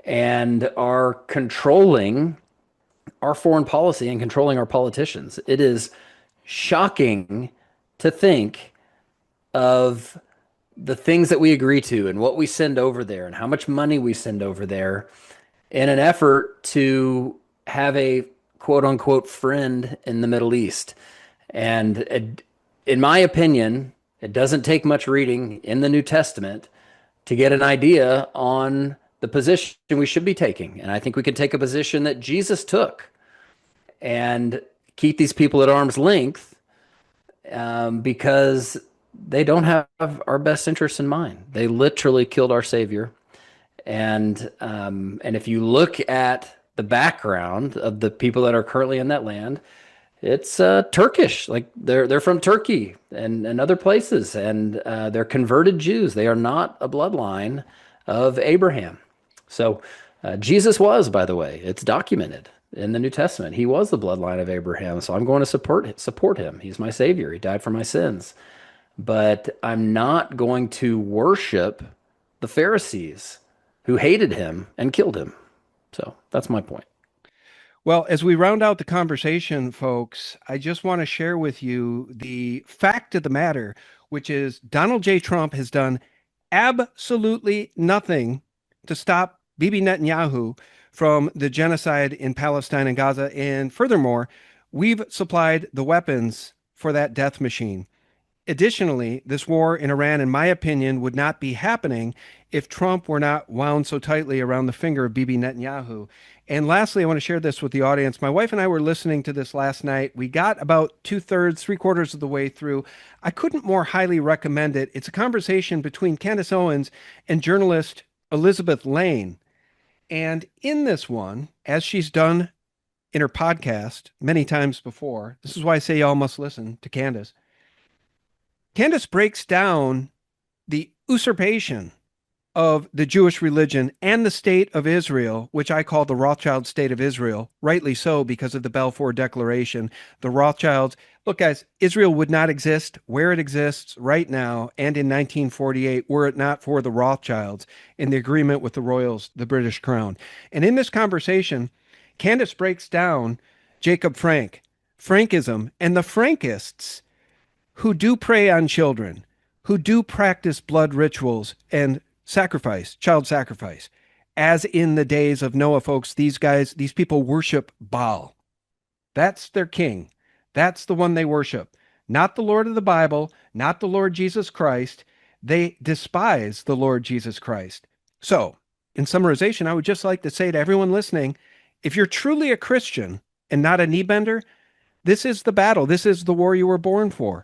and are controlling our foreign policy and controlling our politicians. It is shocking to think of the things that we agree to and what we send over there and how much money we send over there in an effort to have a quote unquote friend in the Middle East. And in my opinion, it doesn't take much reading in the New Testament to get an idea on the position we should be taking. And I think we can take a position that Jesus took and keep these people at arm's length because they don't have our best interests in mind. They literally killed our Savior. And if you look at the background of the people that are currently in that land, it's Turkish. Like they're from Turkey and other places, and they're converted Jews. They are not a bloodline of Abraham. So Jesus was, by the way, it's documented. in the New Testament. He was the bloodline of Abraham, so I'm going to support him. He's my savior. He died for my sins. But I'm not going to worship the Pharisees who hated him and killed him. So that's my point. Well, as we round out the conversation, folks, I just want to share with you the fact of the matter, which is Donald J. Trump has done absolutely nothing to stop Bibi Netanyahu from the genocide in Palestine and Gaza. And furthermore, we've supplied the weapons for that death machine. Additionally, this war in Iran, in my opinion, would not be happening if Trump were not wound so tightly around the finger of Bibi Netanyahu. And lastly, I want to share this with the audience. My wife and I were listening to this last night. We got about 2/3, 3/4 of the way through. I couldn't more highly recommend it. It's a conversation between Candace Owens and journalist Elizabeth Lane. And in this one, as she's done in her podcast many times before, this is why I say y'all must listen to Candace. Candace breaks down the usurpation of the Jewish religion and the state of Israel, which I call the Rothschild state of Israel, rightly so because of the Balfour Declaration. The Rothschilds, look, guys, Israel would not exist where it exists right now and in 1948 were it not for the Rothschilds in the agreement with the royals, the British crown. And in this conversation, Candace breaks down Jacob Frank, Frankism, and the Frankists who do prey on children, who do practice blood rituals and sacrifice, child sacrifice. As in the days of Noah, folks, these people worship Baal. That's their king. That's the one they worship. Not the Lord of the Bible, not the Lord Jesus Christ. They despise the Lord Jesus Christ. So, in summarization, I would just like to say to everyone listening, if you're truly a Christian and not a knee bender, this is the battle. This is the war you were born for.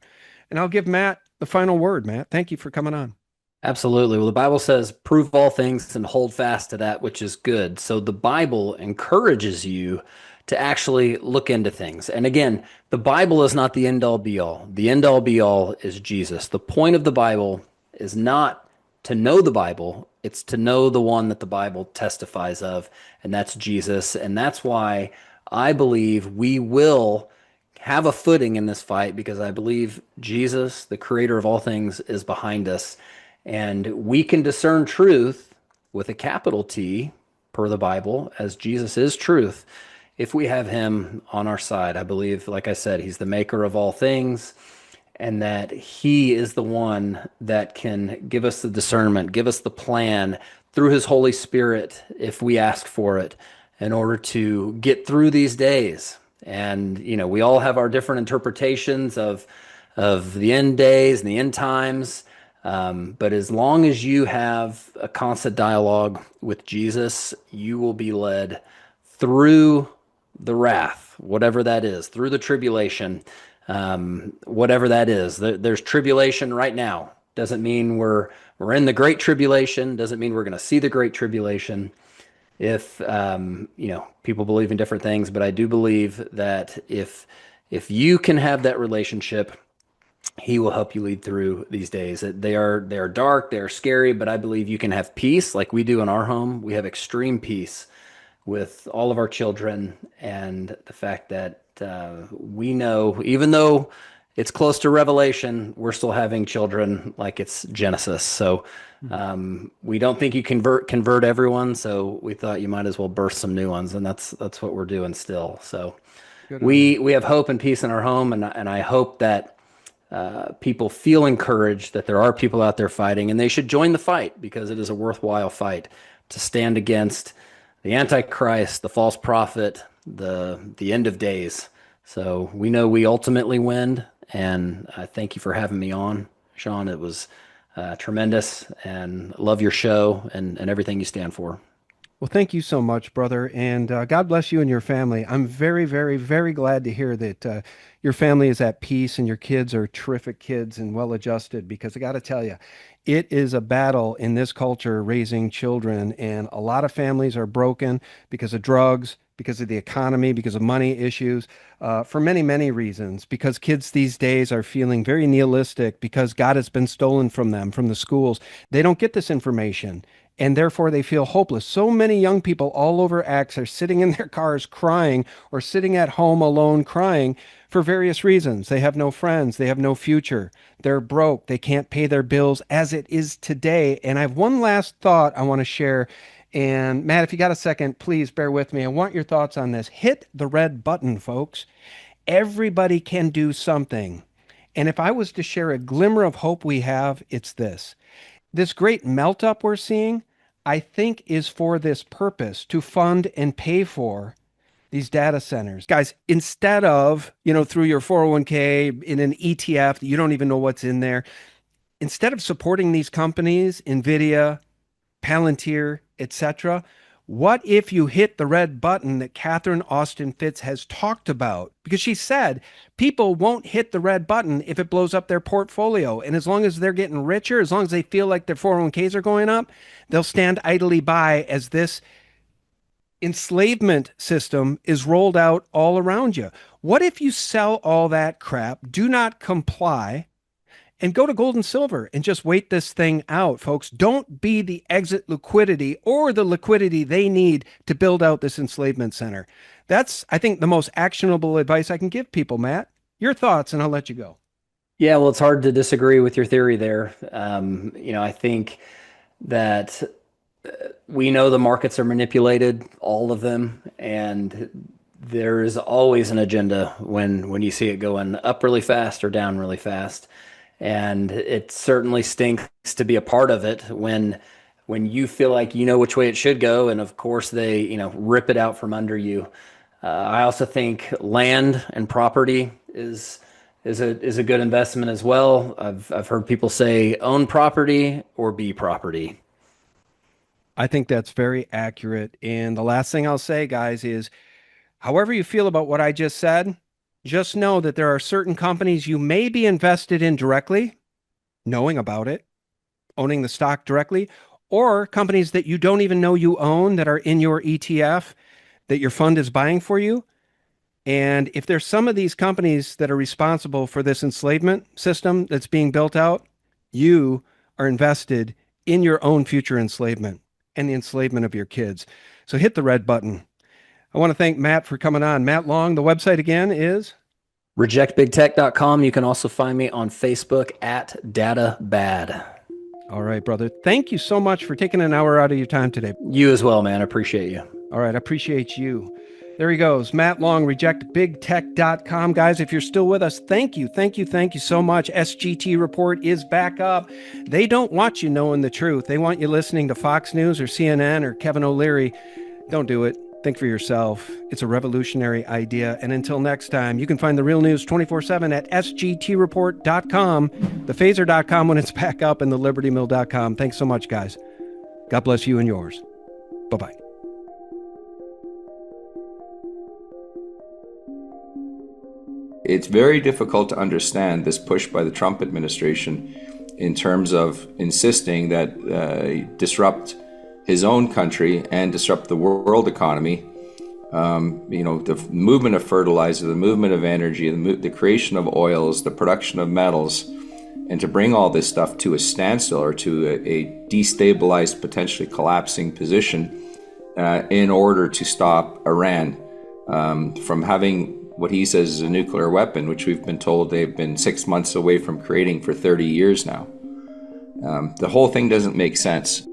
And I'll give Matt the final word. Matt, thank you for coming on. Absolutely. Well, the Bible says, prove all things and hold fast to that which is good. So the Bible encourages you to actually look into things. And again, the Bible is not the end all be all. The end all be all is Jesus. The point of the Bible is not to know the Bible, it's to know the one that the Bible testifies of, and that's Jesus. And that's why I believe we will have a footing in this fight, because I believe Jesus, the creator of all things, is behind us. And we can discern truth with a capital T, per the Bible, as Jesus is truth, if we have him on our side. I believe, like I said, he's the maker of all things, and that he is the one that can give us the discernment, give us the plan through his Holy Spirit, if we ask for it, in order to get through these days. And, we all have our different interpretations of the end days and the end times. But as long as you have a constant dialogue with Jesus, you will be led through the wrath, whatever that is, through the tribulation, whatever that is. There's tribulation right now. Doesn't mean we're in the great tribulation. Doesn't mean we're going to see the great tribulation. If people believe in different things, but I do believe that if you can have that relationship, he will help you lead through these days. They are dark, they are scary, but I believe you can have peace like we do in our home. We have extreme peace with all of our children, and the fact that we know, even though it's close to Revelation, we're still having children like it's Genesis. So we don't think you convert everyone, so we thought you might as well birth some new ones, and that's what we're doing still. So we have hope and peace in our home, and I hope that people feel encouraged that there are people out there fighting, and they should join the fight, because it is a worthwhile fight to stand against the Antichrist, the false prophet, the end of days. So we know we ultimately win, and I thank you for having me on, Sean. It was tremendous, and love your show and everything you stand for. Well, thank you so much, brother, and God bless you and your family. I'm very, very, very glad to hear that your family is at peace and your kids are terrific kids and well-adjusted, because I got to tell you, it is a battle in this culture raising children, and a lot of families are broken because of drugs, because of the economy, because of money issues, for many, many reasons, because kids these days are feeling very nihilistic because God has been stolen from them, from the schools. They don't get this information. and therefore they feel hopeless. So many young people all over X are sitting in their cars crying or sitting at home alone crying for various reasons. They have no friends. They have no future. They're broke. They can't pay their bills as it is today. And I have one last thought I want to share. And Matt, if you got a second, please bear with me. I want your thoughts on this. Hit the red button, folks. Everybody can do something. And if I was to share a glimmer of hope we have, it's this. This great melt up we're seeing, I think, is for this purpose, to fund and pay for these data centers. Guys, instead of, through your 401k in an ETF that you don't even know what's in there, instead of supporting these companies, NVIDIA, Palantir, etc., what if you hit the red button that Catherine Austin Fitts has talked about? Because she said people won't hit the red button if it blows up their portfolio. And as long as they're getting richer, as long as they feel like their 401ks are going up, they'll stand idly by as this enslavement system is rolled out all around you. What if you sell all that crap, do not comply, and go to gold and silver and just wait this thing out, folks? Don't be the exit liquidity or the liquidity they need to build out this enslavement center. That's, I think, the most actionable advice I can give people. Matt, your thoughts, and I'll let you go. Yeah, well, it's hard to disagree with your theory there. I think that we know the markets are manipulated, all of them, and there is always an agenda when you see it going up really fast or down really fast. And it certainly stinks to be a part of it when you feel like you know which way it should go, and of course they rip it out from under you. I also think land and property is a good investment as well. I've heard people say own property or be property. I think that's very accurate. And the last thing I'll say, guys, is however you feel about what I just said, just know that there are certain companies you may be invested in directly, knowing about it, owning the stock directly, or companies that you don't even know you own that are in your ETF that your fund is buying for you. And if there's some of these companies that are responsible for this enslavement system that's being built out, you are invested in your own future enslavement and the enslavement of your kids. So hit the red button. I want to thank Matt for coming on. Matt Long, the website again is? rejectbigtech.com. You can also find me on Facebook at DataBad. All right, brother. Thank you so much for taking an hour out of your time today. You as well, man. I appreciate you. All right. I appreciate you. There he goes. Matt Long, rejectbigtech.com. Guys, if you're still with us, thank you so much. SGT Report is back up. They don't want you knowing the truth. They want you listening to Fox News or CNN or Kevin O'Leary. Don't do it. Think for yourself. It's a revolutionary idea. And until next time, you can find the real news 24/7 at sgtreport.com, thephaser.com when it's back up, and the libertymill.com. Thanks so much, guys. God bless you and yours. Bye-bye. It's very difficult to understand this push by the Trump administration in terms of insisting that disrupt his own country and disrupt the world economy. The movement of fertilizer, the movement of energy, the creation of oils, the production of metals, and to bring all this stuff to a standstill or to a destabilized, potentially collapsing position in order to stop Iran from having what he says is a nuclear weapon, which we've been told they've been 6 months away from creating for 30 years now. The whole thing doesn't make sense.